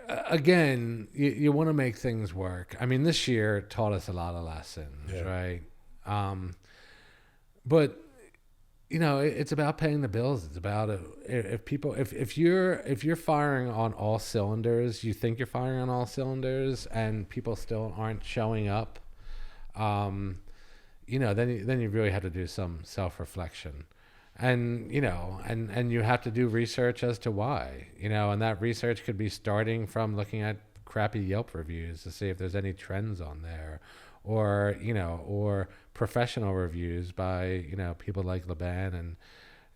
again, you want to make things work. I mean, this year taught us a lot of lessons, right? But you know, it's about paying the bills. It's about if you're firing on all cylinders, you think you're firing on all cylinders, and people still aren't showing up. You know, then you really have to do some self-reflection, and you know, and you have to do research as to why. You know, and that research could be starting from looking at crappy Yelp reviews to see if there's any trends on there, or you know, or professional reviews by, you know, people like Laban and,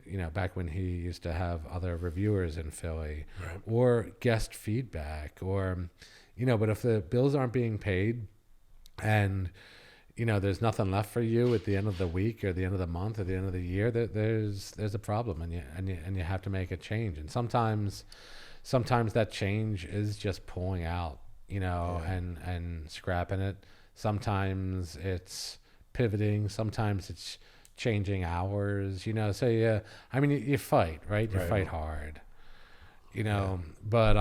you know, back when he used to have other reviewers in Philly, right. Or guest feedback, or, you know, but if the bills aren't being paid and, you know, there's nothing left for you at the end of the week or the end of the month or the end of the year, there's a problem, and you have to make a change. And sometimes that change is just pulling out, you know, and scrapping it. Sometimes it's pivoting, sometimes it's changing hours, you know. So yeah, I mean, you fight, right? You fight hard, you know. But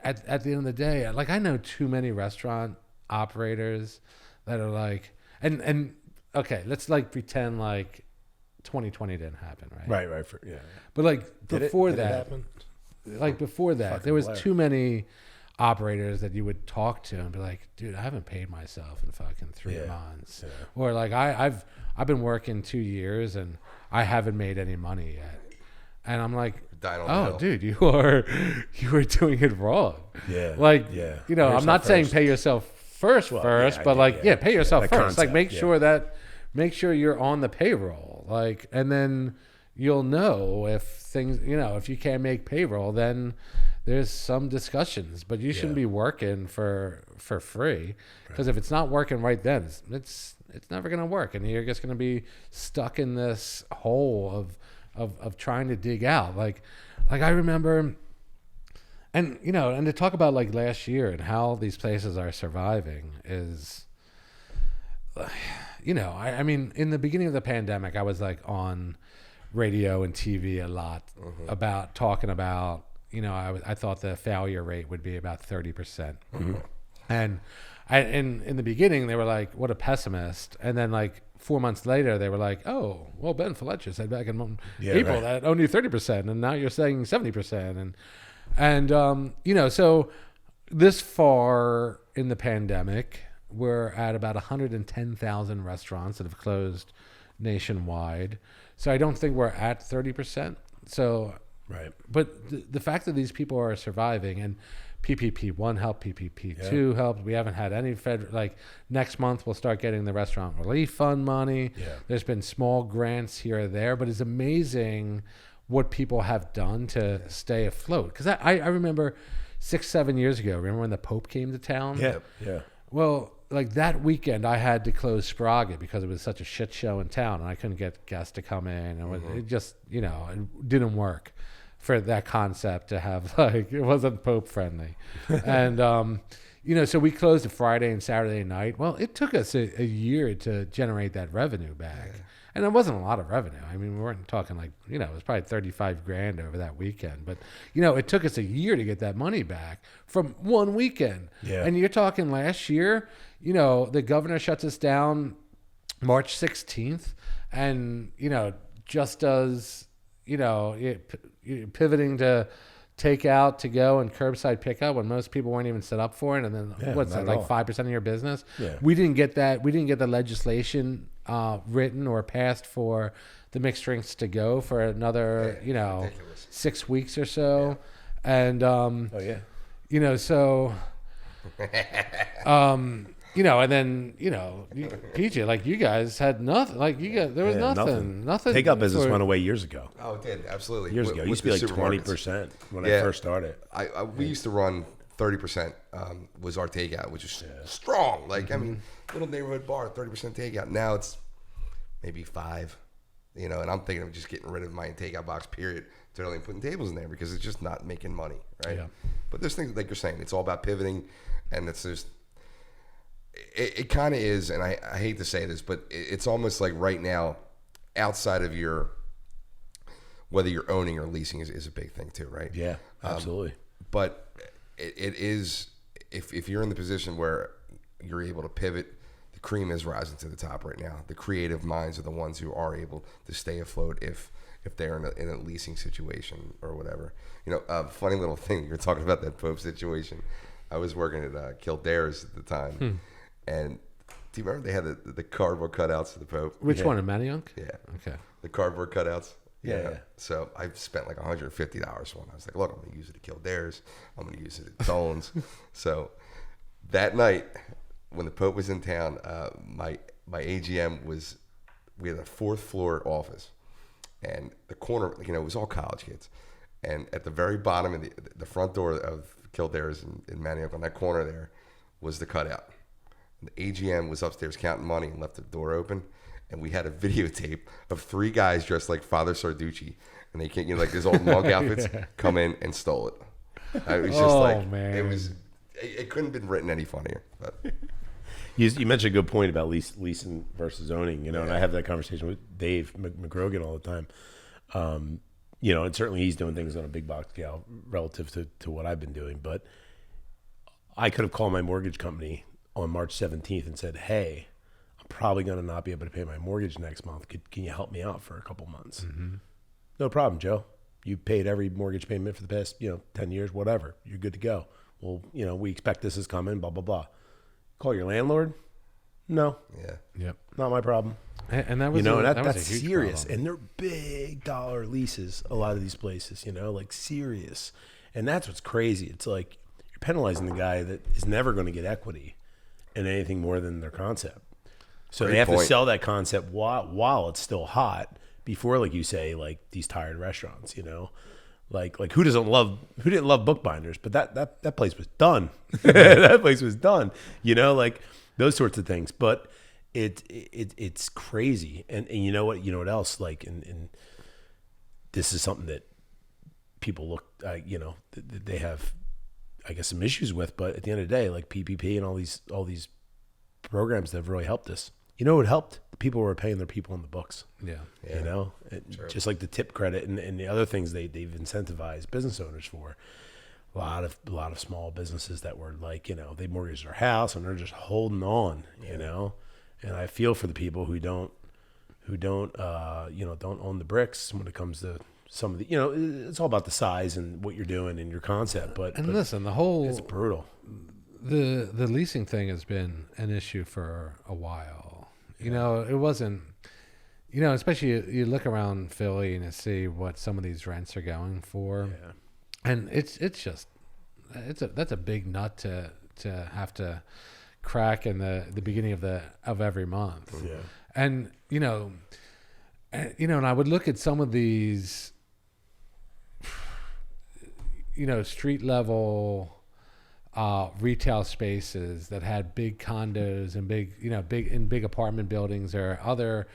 at the end of the day, like, I know too many restaurant operators that are like, and okay, let's like pretend like 2020 didn't happen, right? Right. But like before Did it that, happen? like before that, Fucking there was blur. too many operators that you would talk to and be like, dude, I haven't paid myself in fucking 3 months. Or like, I've I've been working 2 years and I haven't made any money yet. And I'm like, Dying on the oh, hill. dude, you are doing it wrong. Yeah. Like, Yeah. you know, Pay I'm not yourself saying first. pay yourself first, but like, pay yourself That first. Like, concept, make sure you're on the payroll. Like, and then you'll know if things, you know, if you can't make payroll, then there's some discussions, but you shouldn't be working for free, because if it's not working right then, it's never going to work, and you're just going to be stuck in this hole of trying to dig out. Like I remember, and you know, and to talk about like last year and how these places are surviving is, you know, I mean, in the beginning of the pandemic, I was like on radio and TV a lot about talking about, you know, I thought the failure rate would be about 30%. And in the beginning, they were like, what a pessimist. And then like 4 months later, they were like, oh, well, Ben Fileccia said back in April that only 30%. And now you're saying 70%. And you know, so this far in the pandemic, we're at about 110,000 restaurants that have closed nationwide. So I don't think we're at 30%. So, right. But the fact that these people are surviving, and PPP1 helped, PPP2 helped. We haven't had any federal, like next month we'll start getting the restaurant relief fund money. Yeah. There's been small grants here or there, but it's amazing what people have done to stay afloat. Because I remember 6-7 years ago, remember when the Pope came to town? Yeah. Yeah. Well, like that weekend, I had to close Sbraga because it was such a shit show in town, and I couldn't get guests to come in. And it just, you know, it didn't work for that concept to have, like, it wasn't Pope friendly. And, you know, so we closed it Friday and Saturday night. Well, it took us a year to generate that revenue back. Yeah. And it wasn't a lot of revenue. I mean, we weren't talking like, you know, it was probably 35 grand over that weekend. But, you know, it took us a year to get that money back from one weekend. Yeah. And you're talking last year, you know, the governor shuts us down March 16th and, you know, just does, you know, pivoting to takeout, to go, and curbside pickup when most people weren't even set up for it. And then what's that, like 5% of your business? Yeah. We didn't get that. We didn't get the legislation written or passed for the mixed drinks to go for another, you know, ridiculous. 6 weeks or so. Yeah. And, you know, so, you know, and then, you know, PJ, like you guys had nothing, like you guys, there was nothing. Takeout business went away years ago. Oh, it did. Absolutely. Years ago. It used to be like 20% when I first started. We used to run 30% was our takeout, which is strong. Like, I mean, little neighborhood bar, 30% takeout. Now it's maybe 5%, you know, and I'm thinking of just getting rid of my takeout box, period, totally putting tables in there because it's just not making money, right? Yeah. But there's things, like you're saying, it's all about pivoting, and it's just, it kind of is, and I hate to say this, but it's almost like right now, outside of your, whether you're owning or leasing is a big thing too, right? Yeah, absolutely. But it is, if you're in the position where you're able to pivot, the cream is rising to the top right now. The creative minds are the ones who are able to stay afloat if they're in a leasing situation or whatever. You know, funny little thing, you're talking about that Pope situation. I was working at Kildare's at the time. And do you remember they had the cardboard cutouts of the Pope? Which one, in Manayunk? Yeah. Okay. The cardboard cutouts. Yeah. So I spent like $150 for one. I was like, look, I'm going to use it at Kildare's. I'm going to use it at Dolan's. So that night, when the Pope was in town, my AGM was, we had a 4th floor office. And the corner, you know, it was all college kids. And at the very bottom of the front door of Kildare's in Manayunk, on that corner there, was the cutout. The AGM was upstairs counting money and left the door open, and we had a videotape of 3 guys dressed like Father Sarducci, and they came, you know, like these old monk outfits, come in and stole it. It was just man. It couldn't have been written any funnier. But. You mentioned a good point about leasing versus owning, you know, and I have that conversation with Dave McGrogan all the time. You know, and certainly he's doing things on a big box scale relative to what I've been doing, but I could have called my mortgage company on March 17th and said, hey, I'm probably going to not be able to pay my mortgage next month. Can you help me out for a couple months? No problem, Joe. You paid every mortgage payment for the past, 10 years, whatever. You're good to go. Well, we expect this is coming, blah, blah, blah. Call your landlord? No. Yeah. Yep. Not my problem. And that was that's a huge serious. problem. And they're big dollar leases. A lot of these places, like serious. And that's what's crazy. It's like you're penalizing the guy that is never going to get equity in anything more than their concept. So Great they have to point. sell that concept while it's still hot before, like you say, like these tired restaurants, like who didn't love bookbinders, but that place was done. That place was done, like those sorts of things. But it's crazy. And you know what else, like, and this is something that people look, they have, I guess, some issues with, but at the end of the day, like PPP and all these programs that have really helped us. You know what helped? The people who are paying their people in the books. Yeah. Just like the tip credit and the other things they've incentivized business owners for. A lot of small businesses that were like, they mortgaged their house and they're just holding on, And I feel for the people who don't own the bricks when it comes to some of the, it's all about the size and what you're doing and your concept. But listen, it's brutal. The leasing thing has been an issue for a while. It wasn't, especially you look around Philly and you see what some of these rents are going for. Yeah. And that's a big nut to have to crack in the beginning of every month. Yeah. And, and I would look at some of these, street level retail spaces that had big condos and big apartment buildings or other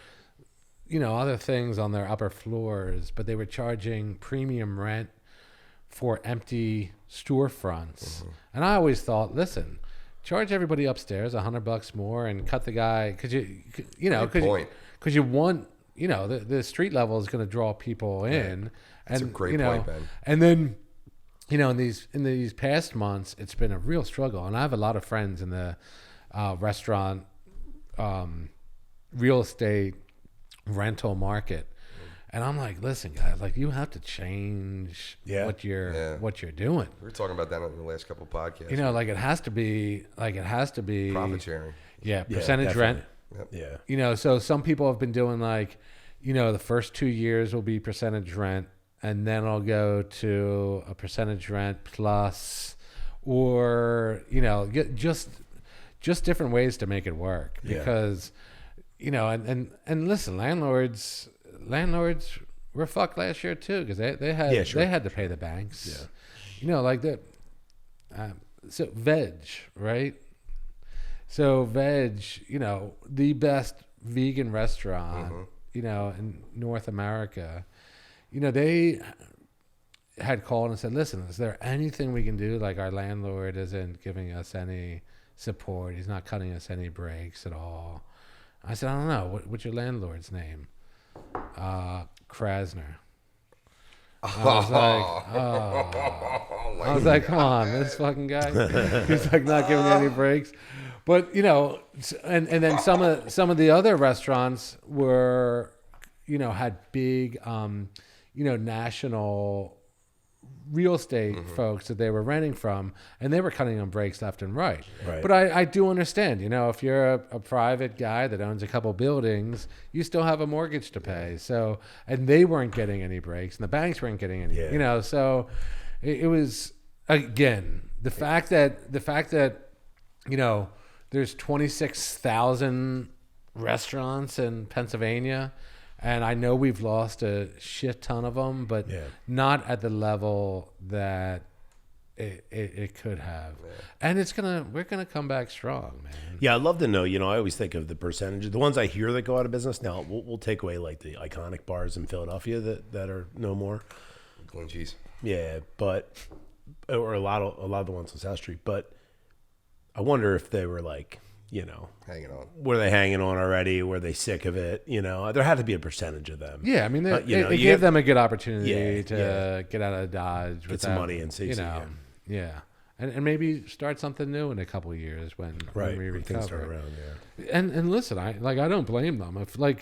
things on their upper floors, but they were charging premium rent for empty storefronts. Mm-hmm. And I always thought, listen, charge everybody upstairs $100 more and cut the guy because you want, the street level is going to draw people in. That's a great point, Ben. And then, in these past months, it's been a real struggle. And I have a lot of friends in the restaurant, real estate, rental market. And I'm like, listen, guys, like you have to change what you're doing. We were talking about that on the last couple of podcasts. It has to be profit sharing. Yeah, percentage rent. Yep. Yeah. So some people have been doing the first 2 years will be percentage rent, and then I'll go to a percentage rent plus, or get just different ways to make it work because and listen, landlords were fucked last year too because they had to pay the banks. Yeah. Like that. So veg, right? So veg, the best vegan restaurant, in North America, they had called and said, listen, is there anything we can do? Like our landlord isn't giving us any support. He's not cutting us any breaks at all. I said, I don't know. What's your landlord's name? Krasner. I was like, come on, this fucking guy. He's like not giving me any breaks. But and then some of the other restaurants were, had big, national real estate folks that they were renting from, and they were cutting on breaks left and right. But I do understand, if you're a private guy that owns a couple buildings, you still have a mortgage to pay. So, and they weren't getting any breaks, and the banks weren't getting any. So it was, again, the fact that there's 26,000 restaurants in Pennsylvania. And I know we've lost a shit ton of them, but not at the level that it could have. Yeah. And we're gonna come back strong, man. Yeah, I'd love to know. I always think of the percentage. The ones I hear that go out of business now. We'll take away like the iconic bars in Philadelphia that are no more. Clean cheese. Yeah, or a lot of the ones on South Street. But I wonder if they were like, hanging on. Were they hanging on already? Were they sick of it? There had to be a percentage of them. Yeah, I mean, it gave them a good opportunity to get out of Dodge, get some money and see. Yeah, and maybe start something new in a couple of years when we recover. Things start around. Yeah, and listen, I don't blame them. If I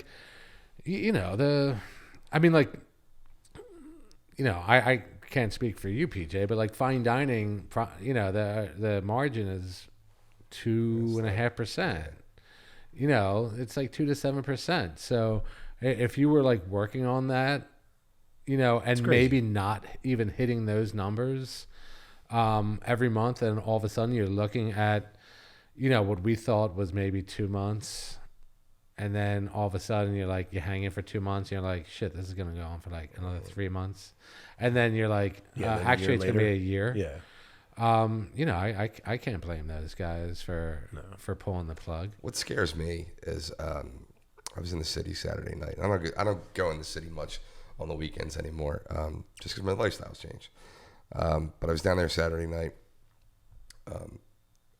can't speak for you, PJ, but like fine dining, the margin is 2.5%. it's like 2 to 7%. So if you were like working on that, and maybe not even hitting those numbers every month, and all of a sudden you're looking at, what we thought was maybe 2 months. And then all of a sudden you're hanging for 2 months. You're like, shit, this is going to go on for like another 3 months. And then you're like, actually it's going to be a year. Yeah. I can't blame those guys for pulling the plug. What scares me is I was in the city Saturday night. I don't go in the city much on the weekends anymore, just because my lifestyle's changed. But I was down there Saturday night,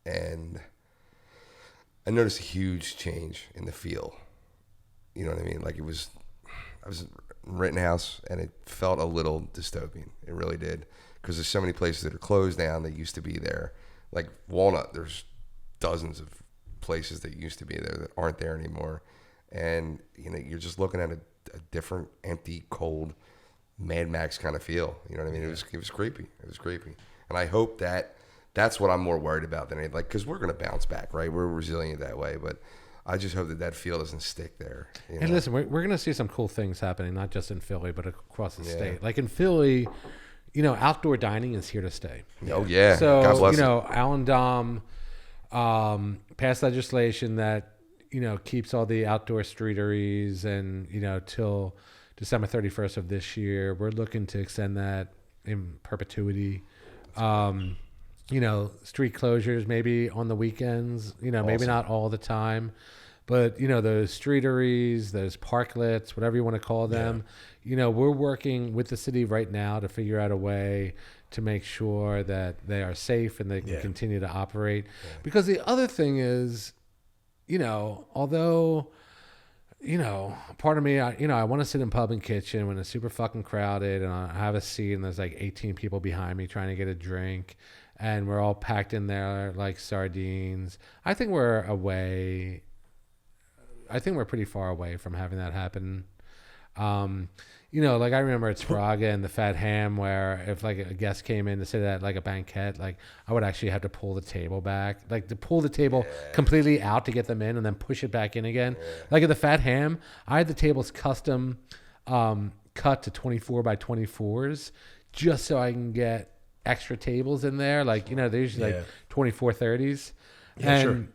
and I noticed a huge change in the feel. You know what I mean? Like I was in Rittenhouse, and it felt a little dystopian. It really did. Because there's so many places that are closed down that used to be there. Like Walnut, there's dozens of places that used to be there that aren't there anymore. And, you're just looking at a different, empty, cold, Mad Max kind of feel. You know what I mean? It was creepy. It was creepy. And I hope that's what I'm more worried about than anything. Like, because we're going to bounce back, right? We're resilient that way. But I just hope that feel doesn't stick there. And listen, we're going to see some cool things happening, not just in Philly, but across the state. Like in Philly, outdoor dining is here to stay. Oh, yeah. So, God bless it. Alan Dom passed legislation that, keeps all the outdoor streeteries and, till December 31st of this year. We're looking to extend that in perpetuity. Street closures maybe on the weekends, maybe not all the time. But, those streeteries, those parklets, whatever you want to call them, we're working with the city right now to figure out a way to make sure that they are safe and they can continue to operate. Yeah. Because the other thing is, although, part of me, I want to sit in pub and kitchen when it's super fucking crowded and I have a seat and there's like 18 people behind me trying to get a drink and we're all packed in there like sardines. I think we're pretty far away from having that happen. Like I remember at Sbraga and the Fat Ham where if like a guest came in to sit at like a banquet, like I would actually have to pull the table back, like to pull the table completely out to get them in and then push it back in again. Yeah. Like at the Fat Ham, I had the tables custom cut to 24 by 24s just so I can get extra tables in there. Like, they're usually like 24 30s. Yeah, and sure.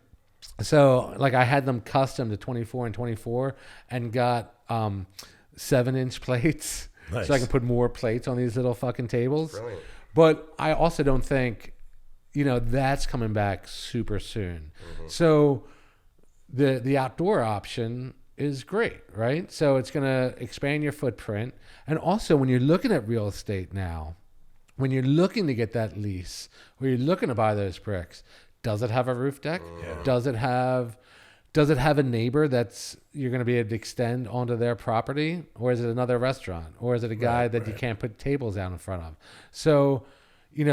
So like I had them custom to 24 and 24 and got 7-inch plates. Nice. So I can put more plates on these little fucking tables. Brilliant. But I also don't think, that's coming back super soon. Mm-hmm. So the outdoor option is great, right? So it's going to expand your footprint. And also when you're looking at real estate now, when you're looking to get that lease or you're looking to buy those bricks, does it have a roof deck? Yeah. Does it have a neighbor that's you're going to be able to extend onto their property, or is it another restaurant, or is it a guy that you can't put tables down in front of? So,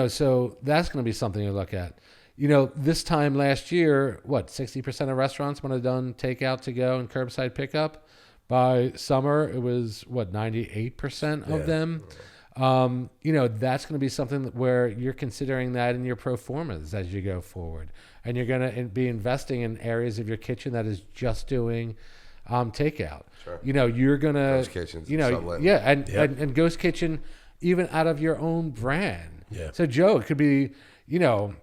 so that's going to be something to look at. This time last year, 60% of restaurants would have done takeout to go and curbside pickup. By summer, it was 98% of them. That's going to be something where you're considering that in your pro formas as you go forward. And you're going to be investing in areas of your kitchen that is just doing takeout. Sure. You're going to... Ghost kitchens. And Ghost Kitchen, even out of your own brand. Yeah. So, Joe, it could be, Ghost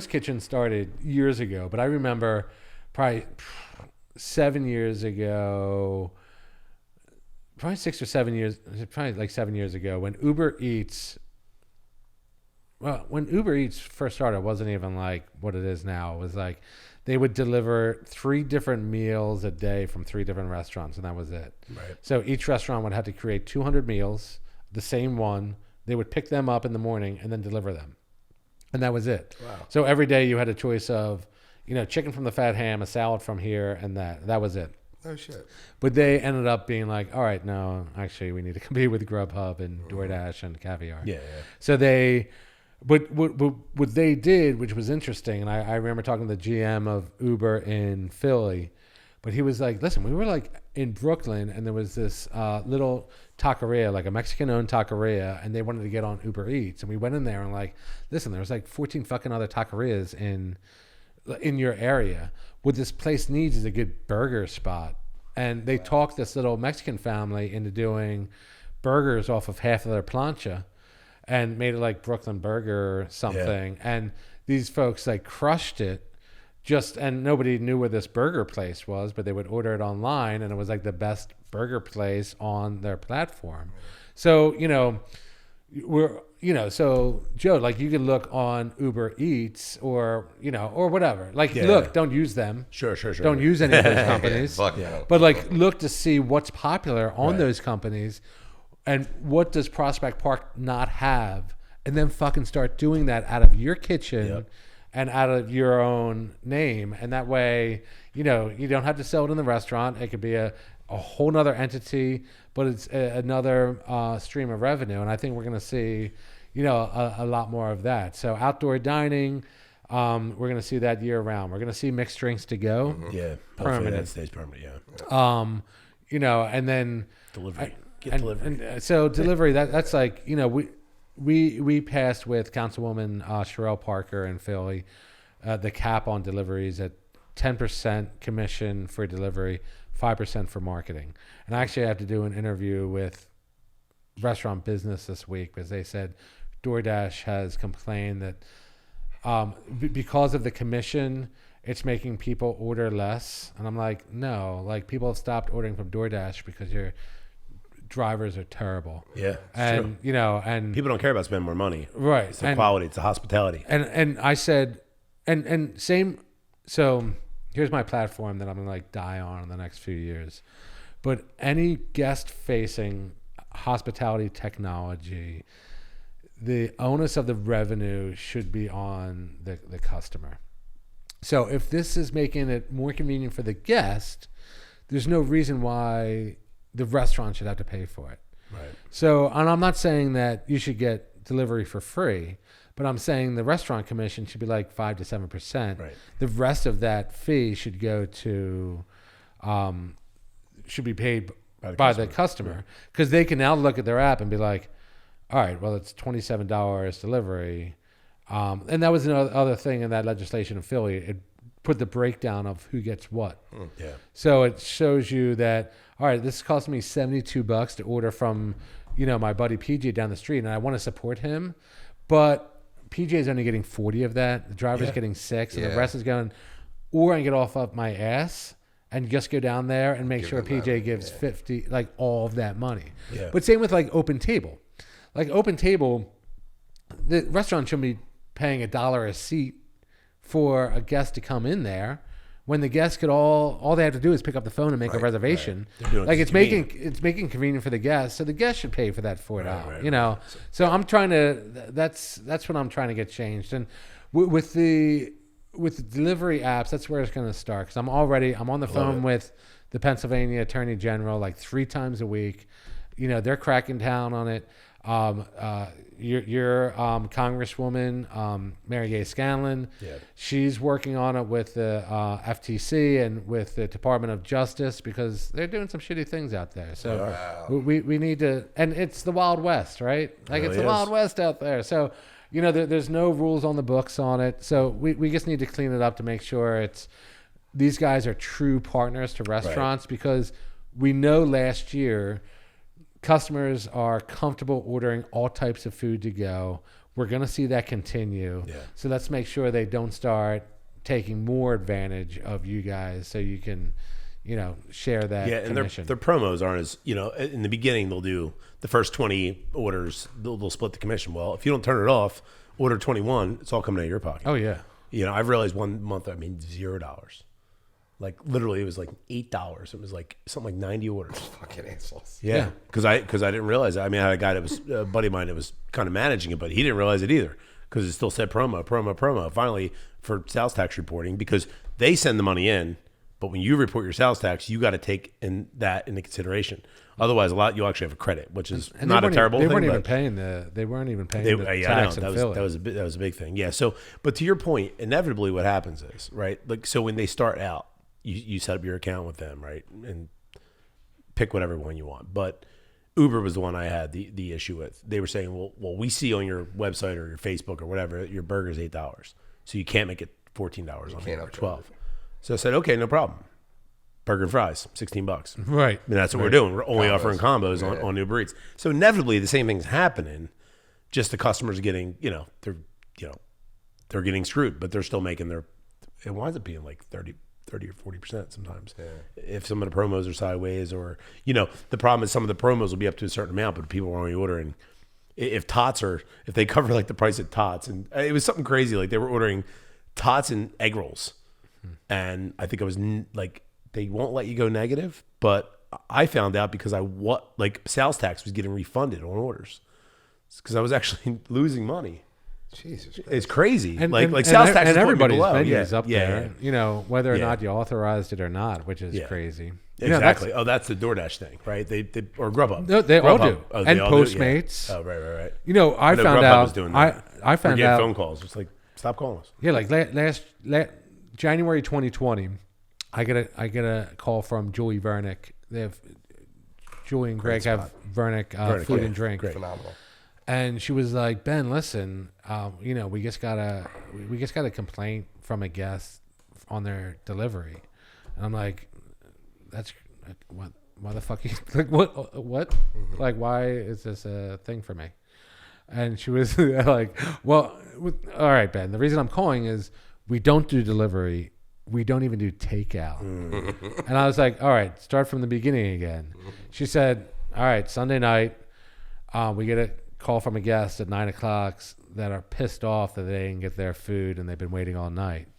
Kitchen started years ago, but I remember probably 7 years ago... Probably 6 or 7 years, probably like 7 years ago, when Uber Eats first started, it wasn't even like what it is now. It was like they would deliver 3 different meals a day from 3 different restaurants, and that was it. Right. So each restaurant would have to create 200 meals, the same one. They would pick them up in the morning and then deliver them. And that was it. Wow. So every day you had a choice of, chicken from the Fat Ham, a salad from here, and that was it. Oh, shit. But they ended up being like, all right, no, actually, we need to compete with Grubhub and DoorDash and Caviar. Yeah. So what they did, which was interesting, and I remember talking to the GM of Uber in Philly, but he was like, listen, we were like in Brooklyn, and there was this little taqueria, like a Mexican-owned taqueria, and they wanted to get on Uber Eats. And we went in there and like, listen, there was like 14 fucking other taquerias in in your area. What this place needs is a good burger spot. And they talked this little Mexican family into doing burgers off of half of their plancha and made it like Brooklyn Burger or something. And these folks like crushed it. And nobody knew where this burger place was, but they would order it online, and it was like the best burger place on their platform. So, so Joe, like you could look on Uber Eats or whatever. Like, look, don't use them. Sure. Don't use any of those companies. But like, look to see what's popular on those companies and what does Prospect Park not have, and then fucking start doing that out of your kitchen and out of your own name. And that way, you don't have to sell it in the restaurant. It could be a whole nother entity, but it's another stream of revenue. And I think we're going to see, a lot more of that. So outdoor dining, we're going to see that year round. We're going to see mixed drinks to go. Yeah. Permanent. That stays permanent. Yeah. And then delivery. And so delivery, that's like, we passed with Councilwoman Sherelle Parker in Philly, the cap on deliveries at 10% commission for delivery, 5% for marketing. And actually I have to do an interview with Restaurant Business this week because they said DoorDash has complained that because of the commission, it's making people order less. And I'm like, no, like people have stopped ordering from DoorDash because your drivers are terrible. Yeah, and true. And people don't care about spending more money. Right. It's the quality. It's the hospitality. And I said, and same. So here's my platform that I'm gonna like die on in the next few years. But any guest facing hospitality technology, the onus of the revenue should be on the customer. So if this is making it more convenient for the guest, there's no reason why the restaurant should have to pay for it. Right. So, and I'm not saying that you should get delivery for free, but I'm saying the restaurant commission should be like 5 to 7%. Right. The rest of that fee should go to, should be paid by the customer, because they can now look at their app and be like, all right, well, it's $27 delivery. And that was another other thing in that legislation in Philly. It put the breakdown of who gets what. Yeah. So it shows you that, all right, this cost me $72 to order from, my buddy PJ down the street, and I want to support him, but PJ is only getting 40 of that. The driver's getting 6, and the rest is going, or I can get off of my ass and just go down there and make sure PJ gives 50, like all of that money. Yeah. But same with like Open Table. Like Open Table, the restaurant shouldn't be paying $1 a seat for a guest to come in there, when the guests could all they have to do is pick up the phone and make a reservation. Right. Like it's making convenient for the guests, so the guest should pay for that $4. So I'm trying to that's what I'm trying to get changed. And with the delivery apps, that's where it's going to start, because I'm on the phone with the Pennsylvania Attorney General like 3 times a week. They're cracking down on it. Your Congresswoman, Mary Gay Scanlon, she's working on it with the FTC and with the Department of Justice, because they're doing some shitty things out there. So we need to, and it's the Wild West, right? Like it's the Wild West out there. So, there's no rules on the books on it. So we just need to clean it up to make sure these guys are true partners to restaurants, because we know last year customers are comfortable ordering all types of food to go. We're going to see that continue. Yeah. So let's make sure they don't start taking more advantage of you guys, so you can, share that commission. And their promos aren't as, in the beginning they'll do the first 20 orders, they'll split the commission. Well, if you don't turn it off, order 21, it's all coming out of your pocket. Oh yeah. I've realized one month I made $0. Like literally, it was like $8. It was like something like 90 orders. Fucking assholes. Yeah, because I didn't realize it. I mean, I had a guy that was a buddy of mine that was kind of managing it, but he didn't realize it either, because it still said promo. Finally, for sales tax reporting, because they send the money in, but when you report your sales tax, you got to take that into consideration. Otherwise, you'll actually have a credit, which is not a terrible thing. They weren't even paying the tax in Philly. That was a big thing. Yeah. So, but to your point, inevitably, what happens is, right? Like, so when they start out, you set up your account with them, right? And pick whatever one you want. But Uber was the one I had the issue with. They were saying, well, we see on your website or your Facebook or whatever, your burger's $8. So you can't make it $14 on can't it, or upcharge 12. So I said, okay, no problem. Burger and fries, $16. Right. I mean, that's what we're doing. We're only offering combos on Uber Eats. So inevitably, the same thing's happening. Just the customers getting, they're getting screwed, but they're still making their. It winds up being like 30 or 40% sometimes. Yeah. If some of the promos are sideways, or the problem is some of the promos will be up to a certain amount, but people are only ordering. If they cover like the price of tots, and it was something crazy, like they were ordering tots and egg rolls, and I think I was like. They won't let you go negative, but I found out because sales tax was getting refunded on orders because I was actually losing money. Jesus Christ. It's crazy. And sales tax and is everybody's below. menu is up there. Yeah. Whether or not you authorized it or not, which is crazy. Exactly. That's the DoorDash thing, right? They or Grubhub. No, they all do. Oh, and all Postmates. Do? Yeah. Oh, right. I found Grubhub out. was doing that. I found out. Phone calls. It's like, stop calling us. Yeah, like last January 2020. I get a call from Julie Vernick. Julie and Greg have Vernick Food and Drink. Great. Phenomenal. And she was like, Ben, listen, we just got a complaint from a guest on their delivery, and I'm like, that's what? Why the fuck? Like what? Mm-hmm. Like why is this a thing for me? And she was like, well, all right, Ben. The reason I'm calling is we don't do delivery. We don't even do takeout. And I was like, all right, start from the beginning again. She said, all right, Sunday night, we get a call from a guest at 9:00 that are pissed off that they didn't get their food and they've been waiting all night.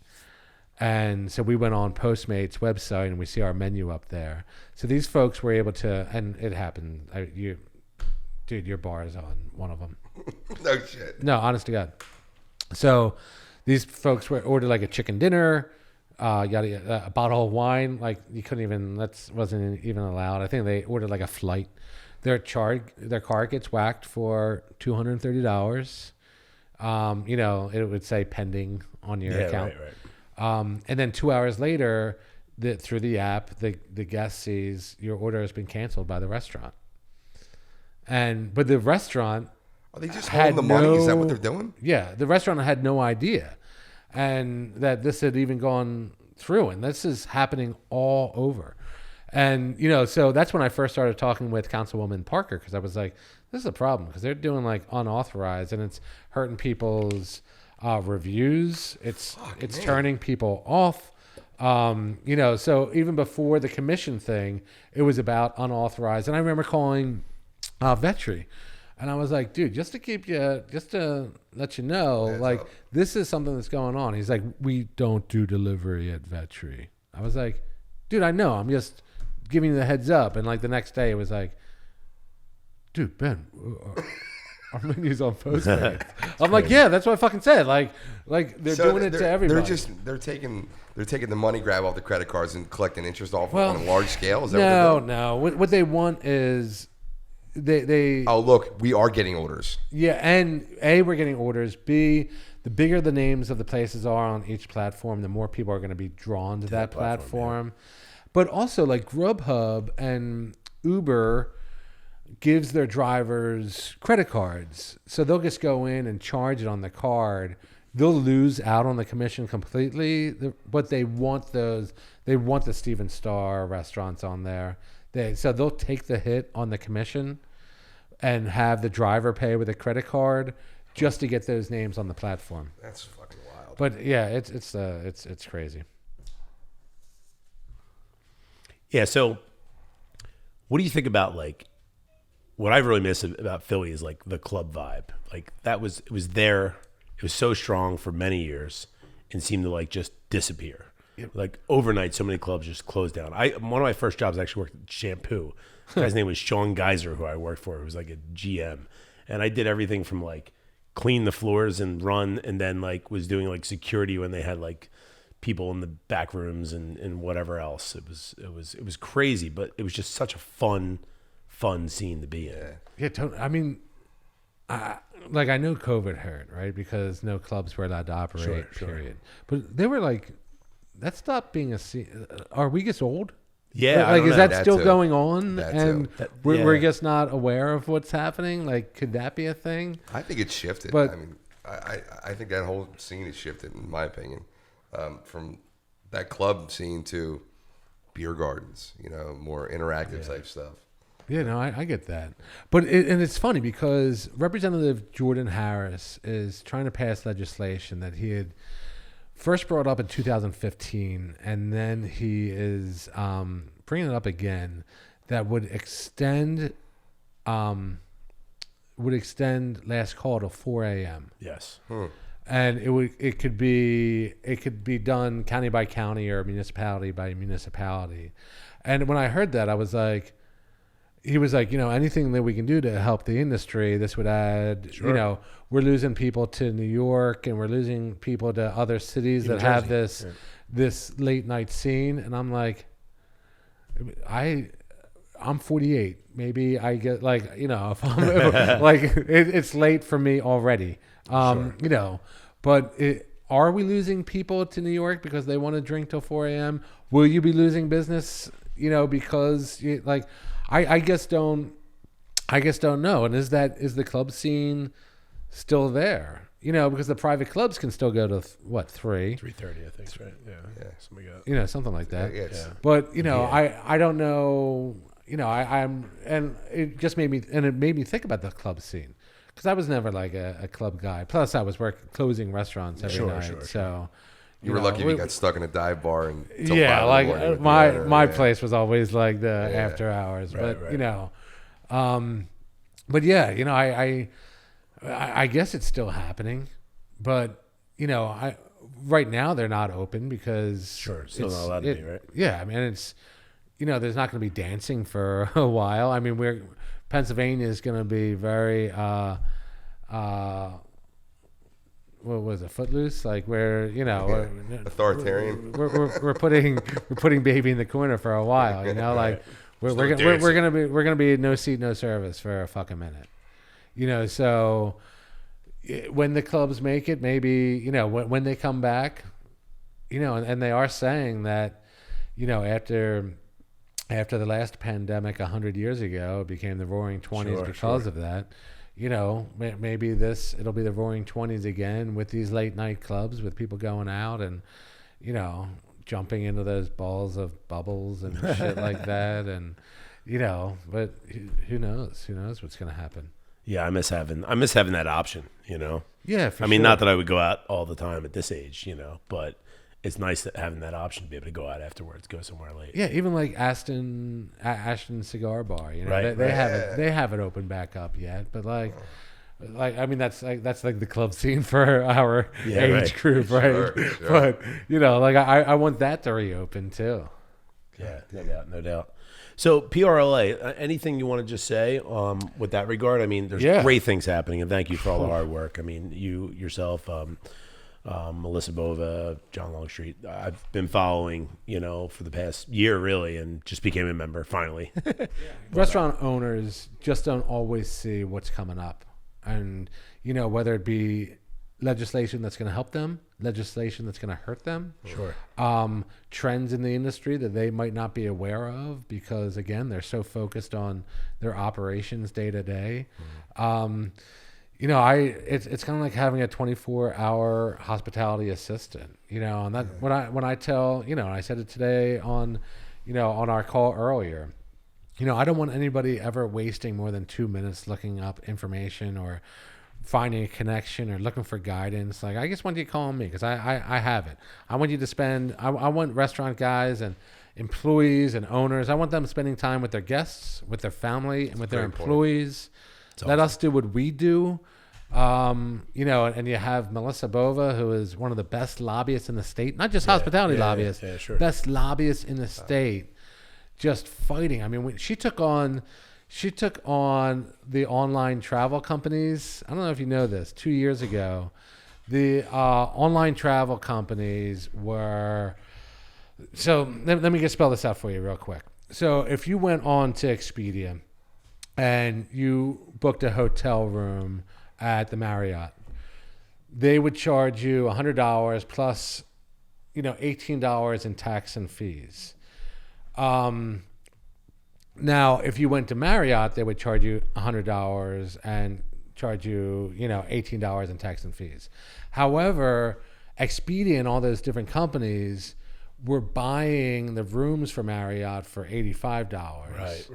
And so we went on Postmates website and we see our menu up there. So these folks were able to, and it happened. Dude, your bar is on one of them. No shit. No, honest to God. So these folks ordered like a chicken dinner, a bottle of wine. Like you couldn't even, wasn't even allowed. I think they ordered like a flight. Their card gets whacked for $230. It would say pending on your account. Right. And then 2 hours later, through the app, the guest sees your order has been canceled by the restaurant. But the restaurant are they just holding the money? Is that what they're doing? Yeah, the restaurant had no idea, and that this had even gone through, and this is happening all over. And so that's when I first started talking with Councilwoman Parker, because I was like, this is a problem because they're doing like unauthorized, and it's hurting people's reviews. It's turning people off. So even before the commission thing, it was about unauthorized. And I remember calling Vetri, and I was like, dude, just to let you know, this is something that's going on. He's like, we don't do delivery at Vetri. I was like, dude, I know. I'm just giving you the heads up. And like the next day, it was like, dude, Ben, our menu's on Postmates. I'm like, yeah, that's what I fucking said. Like they're doing it to everybody. They're taking the money grab off the credit cards and collecting interest off on a large scale. Is that what they're doing? No. What they want is they. Oh, look, we are getting orders. Yeah, and A, we're getting orders. B, the bigger the names of the places are on each platform, the more people are going to be drawn to that platform. Yeah. But also, like Grubhub and Uber gives their drivers credit cards, so they'll just go in and charge it on the card. They'll lose out on the commission completely, but they want the Steven Starr restaurants on there. So they'll take the hit on the commission and have the driver pay with a credit card just to get those names on the platform. That's fucking wild. But yeah, it's crazy. Yeah. So, what do you think about like? What I really miss about Philly is like the club vibe. Like it was there. It was so strong for many years and seemed to like just disappear. Yep. Like overnight, so many clubs just closed down. One of my first jobs I actually worked at Shampoo. The guy's name was Sean Geyser, who I worked for. He was like a GM. And I did everything from like clean the floors and run, and then like was doing like security when they had like people in the back rooms and whatever else. It was crazy, but it was just such a fun scene to be in. Yeah, I mean, I know COVID hurt, right? Because no clubs were allowed to operate, period. But they were like, that stopped being a scene. Are we just old? Yeah. Like, is that still going on? And we're yeah. just not aware of what's happening? Like, could that be a thing? I think it's shifted. But, I mean, I think that whole scene has shifted, in my opinion. from that club scene to beer gardens, more interactive type stuff. Yeah, no, I get that. But and it's funny because Representative Jordan Harris is trying to pass legislation that he had first brought up in 2015, and then he is bringing it up again, that would extend last call to 4 a.m. Yes. And it could be done county by county or municipality by municipality. And when I heard that, I was like, he was like, anything that we can do to help the industry, this would add, Sure. we're losing people to New York and we're losing people to other cities Even that have Jersey. this late night scene. And I'm like, I'm 48. Maybe I get if I'm it's late for me already. But are we losing people to New York because they want to drink till 4 a.m.? Will you be losing business, because I just don't know. And is the club scene still there? Because the private clubs can still go to 3? 3:30, I think, right? Yeah. Something like that. Something like that. Yeah. But I don't know. I'm and it just made me think about the club scene, because I was never like a club guy. Plus, I was closing restaurants every night. Sure. So You were lucky if you got stuck in a dive bar and my place was always like the after hours. Right, but right. but yeah, I guess it's still happening, but right now they're not open because Still not allowed to be, right? Yeah, I mean it's there's not going to be dancing for a while. I mean Pennsylvania is going to be very what was it, footloose? Like we're authoritarian. We're putting baby in the corner for a while. Like we're gonna be no seat, no service for a fucking minute. So when the clubs make it, maybe when they come back, and they are saying that after the last pandemic 100 years ago, it became the Roaring 20s because of that. Maybe it'll be the Roaring 20s again with these late night clubs with people going out and, jumping into those balls of bubbles and shit like that. And, but who knows? Who knows what's going to happen? Yeah, I miss having that option, Yeah, for I mean, sure. not that I would go out all the time at this age, but it's nice that having that option to be able to go out afterwards, go somewhere late. Yeah, even like Ashton Cigar Bar, Right, they haven't opened back up yet, but like I mean that's like the club scene for our age group, right? Sure. But I want that to reopen too. Yeah, no doubt. So PRLA, anything you want to just say with that regard? I mean, there's great things happening, and thank you for all the hard work. I mean, you yourself, Melissa Bova, John Longstreet, I've been following, for the past year really, and just became a member finally. Restaurant owners just don't always see what's coming up, and whether it be legislation that's going to help them, legislation that's going to hurt them. Sure. Trends in the industry that they might not be aware of because, again, they're so focused on their operations day to day. It's kind of like having a 24-hour hospitality assistant. And that when I tell, I said it today on our call earlier. I don't want anybody ever wasting more than 2 minutes looking up information or finding a connection or looking for guidance. Like, I just want you to call me because I have it. I want you to spend, I want restaurant guys and employees and owners, I want them spending time with their guests, with their family, and with their employees. Let us do what we do. And you have Melissa Bova, who is one of the best lobbyists in the state, not just hospitality lobbyists, best lobbyists in the state, just fighting. I mean, she took on the online travel companies. I don't know if you know this. 2 years ago, the online travel companies were. So let me just spell this out for you real quick. So if you went on to Expedia and you booked a hotel room at the Marriott, they would charge you $100 plus, $18 in tax and fees. Now, if you went to Marriott, they would charge you $100 and charge you, $18 in tax and fees. However, Expedia and all those different companies were buying the rooms for Marriott for $85. Right.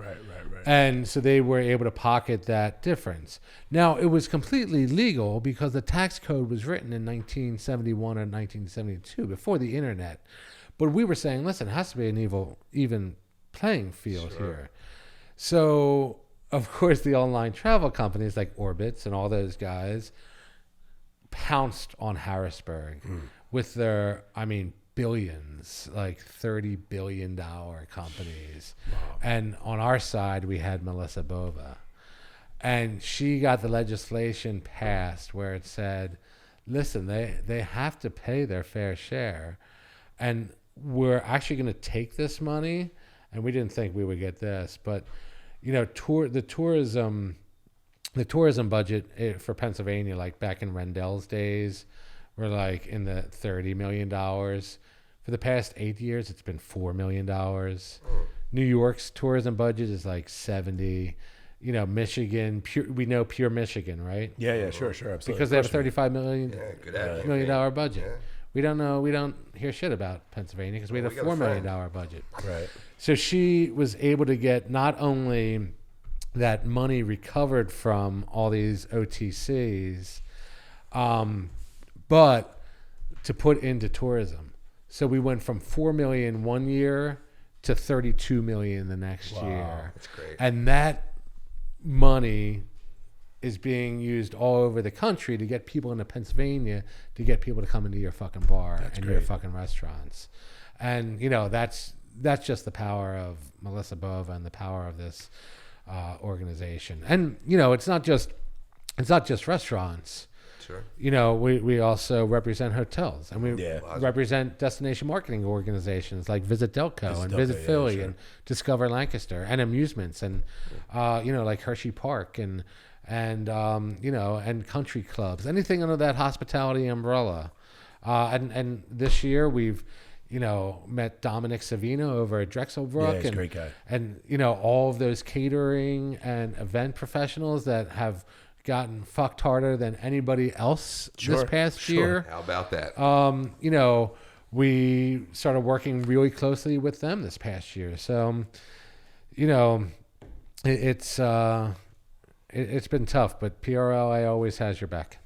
And so they were able to pocket that difference. Now, it was completely legal because the tax code was written in 1971 or 1972, before the internet. But we were saying, listen, it has to be an even playing field here. So, of course, the online travel companies like Orbitz and all those guys pounced on Harrisburg with their, billions, like $30 billion companies. Wow. And on our side, we had Melissa Bova. And she got the legislation passed where it said, listen, they have to pay their fair share. And we're actually going to take this money. And we didn't think we would get this. But, the tourism budget for Pennsylvania, like back in Rendell's days, were like in the $30 million. For the past 8 years, it's been $4 million. New York's tourism budget is like 70. Michigan, we know Pure Michigan, right? Yeah, sure, absolutely. Because they have a $35 million budget. Yeah. We don't hear shit about Pennsylvania because we had a $4 million budget. Right. So she was able to get not only that money recovered from all these OTCs, but to put into tourism. So we went from $4 million one year to $32 million the next year. That's great. And that money is being used all over the country to get people into Pennsylvania, to get people to come into your fucking bar your fucking restaurants. And, that's just the power of Melissa Bova and the power of this organization. And, it's not just restaurants. Sure. We also represent hotels, and we represent destination marketing organizations like Visit Delco and Visit Philly and Discover Lancaster, and amusements, and like Hershey Park and country clubs, anything under that hospitality umbrella. And this year we've met Dominic Savino over at Drexel Brook. He's a great guy. And all of those catering and event professionals that have gotten fucked harder than anybody else this past year. How about that? We started working really closely with them this past year. So, it's been tough, but PRLA always has your back.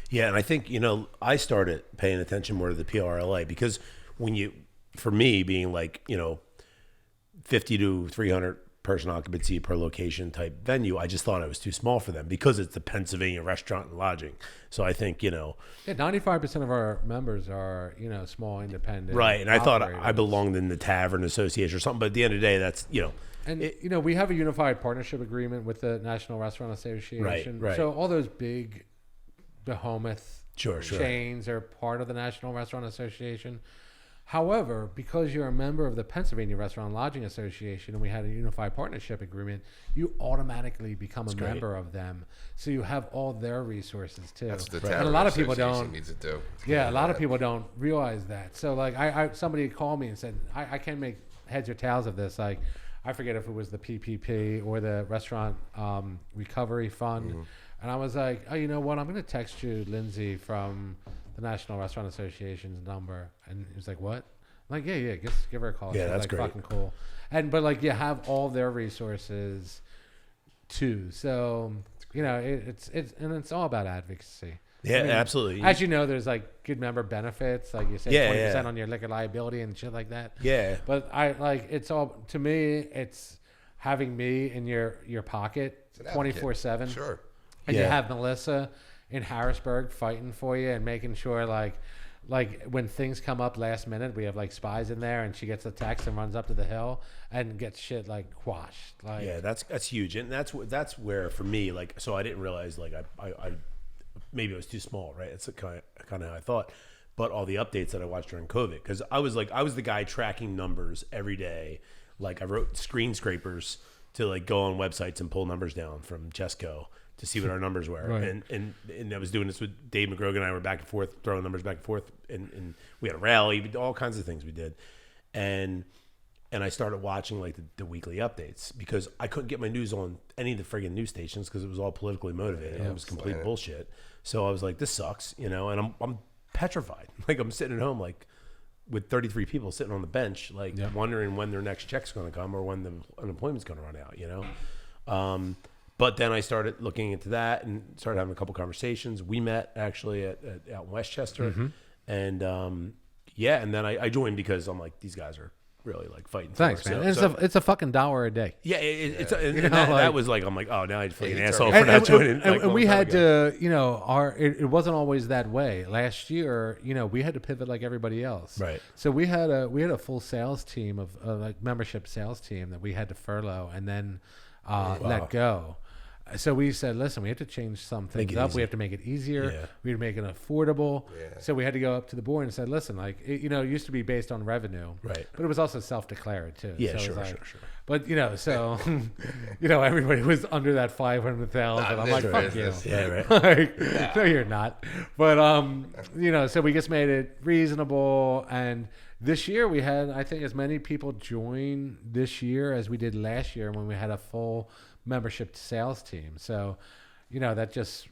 Yeah, and I think, I started paying attention more to the PRLA because for me being like, 50 to 300 person occupancy per location type venue, I just thought it was too small for them because it's the Pennsylvania Restaurant and Lodging. So I think, 95% of our members are, small independent. Right. And I thought operators. I belonged in the Tavern Association or something, but at the end of the day, that's, And, we have a unified partnership agreement with the National Restaurant Association. Right. So all those big behemoth Sure. chains are part of the National Restaurant Association. However, because you're a member of the Pennsylvania Restaurant and Lodging Association and we had a unified partnership agreement, you automatically become a member of them. So you have all their resources too. That's the and a lot of people don't. Needs it too. Yeah, a lot of people don't realize that. So like somebody called me and said, I can't make heads or tails of this. Like I forget if it was the PPP or the Restaurant Recovery Fund. Mm-hmm. And I was like, oh, you know what? I'm going to text you Lindsay from the National Restaurant Association's number. And he was like, what? I'm like, yeah, just give her a call. Yeah, She's that's like, great. Fucking cool. But like you have all their resources too. So, it's all about advocacy. Yeah, absolutely. As you know, there's like good member benefits, like you said, 20% on your liquor liability and shit like that. Yeah. But it's all, to me, it's having me in your pocket 24/7. Sure. And you have Melissa in Harrisburg fighting for you and making sure like when things come up last minute, we have like spies in there and she gets a text and runs up to the hill and gets shit like quashed. Like, yeah, that's huge. And that's where for me, like, so I didn't realize like I maybe it was too small, right? It's kind of how I thought. But all the updates that I watched during COVID, because I was the guy tracking numbers every day. Like I wrote screen scrapers to like go on websites and pull numbers down from Jesco to see what our numbers were. Right. And I was doing this with Dave McGrogan and I were back and forth, throwing numbers back and forth. And we had a rally, all kinds of things we did. And I started watching like the weekly updates because I couldn't get my news on any of the friggin' news stations because it was all politically motivated. It was complete bullshit. So I was like, this sucks, and I'm petrified. Like I'm sitting at home, like with 33 people sitting on the bench, like wondering when their next check's going to come or when the unemployment's going to run out, you know? But then I started looking into that and started having a couple conversations. We met actually out in Westchester. And and then I joined because I'm like, these guys are really like fighting. Thanks, for man. it. It's a fucking $1 a day. Yeah, that, that was like, I'm like, oh, now I feel like an asshole for not joining. And we had to, you know, it wasn't always that way. Last year, you know, we had to pivot like everybody else. Right. So we had a full sales team of like membership sales team that we had to furlough and then let go. So we said, listen, we have to change some things up. We have to make it easier. Yeah. We have to make it affordable. Yeah. So we had to go up to the board and said, listen, like, it used to be based on revenue. Right. But it was also self-declared too. Yeah, so sure. But, you know, so, you know, everybody was under that 500,000. I'm like, fuck you. Yeah, right. Like, no, you're not. But, you know, so we just made it reasonable. And this year we had, I think, as many people join this year as we did last year when we had a full membership sales team. So, you know, that just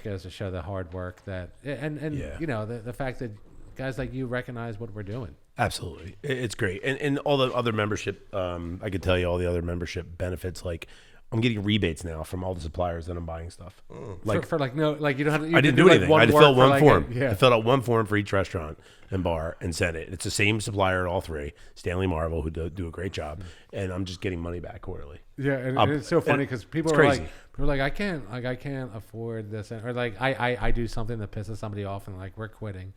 goes to show the hard work that, and you know, the fact that guys like you recognize what we're doing. Absolutely. It's great. And all the other membership, I could tell you all the other membership benefits. Like I'm getting rebates now from all the suppliers that I'm buying stuff. Like for like, no, like you don't have to, I didn't do anything. I just filled one form. I filled out one form for each restaurant and bar and sent it. It's the same supplier at all three, Stanley Marvel, who do a great job. And I'm just getting money back quarterly. Yeah, and it's so funny because people are like, I can't afford this, or like I do something that pisses somebody off, and like we're quitting.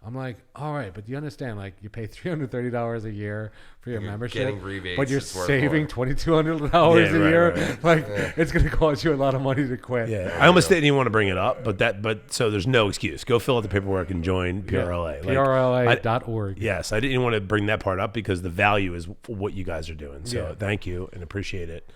I'm like, all right, but you understand, like you pay $330 a year for your membership, getting rebates, but you're it's worth saving more. $2,200 a year. Right. Like it's going to cost you a lot of money to quit. Yeah, I almost didn't even want to bring it up, but so there's no excuse. Go fill out the paperwork and join PRLA. PRLA.org. Yes, I didn't even want to bring that part up because the value is what you guys are doing. So thank you and appreciate it.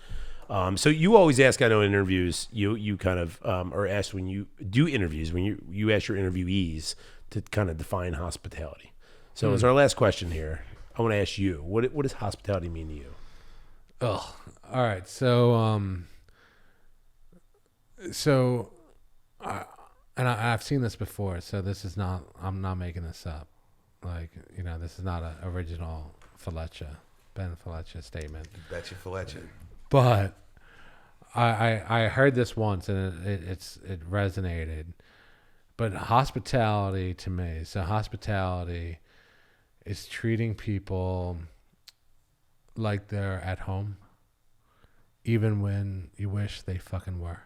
So you always ask, I know in interviews, you kind of are asked when you do interviews, when you ask your interviewees to kind of define hospitality. So as our last question here, I want to ask you, what does hospitality mean to you? Oh, all right. So, I've seen this before. So this is not, I'm not making this up. Like, you know, this is not an original Ben Fileccia statement. Bet you Fileccia. But I heard this once and it resonated. But hospitality to me, so hospitality is treating people like they're at home, even when you wish they fucking were.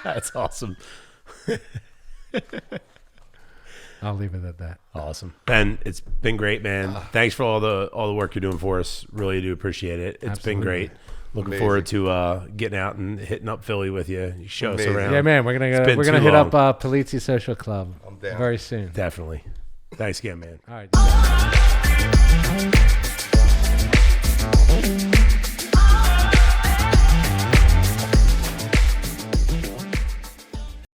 That's awesome. I'll leave it at that. Awesome. Ben, it's been great, man. Thanks for all the work you're doing for us. Really do appreciate it. It's been great. Looking forward to getting out and hitting up Philly with you. You show us around. Yeah, man. We're gonna hit up Polizzi Social Club very soon. Definitely. Thanks again, man. All right.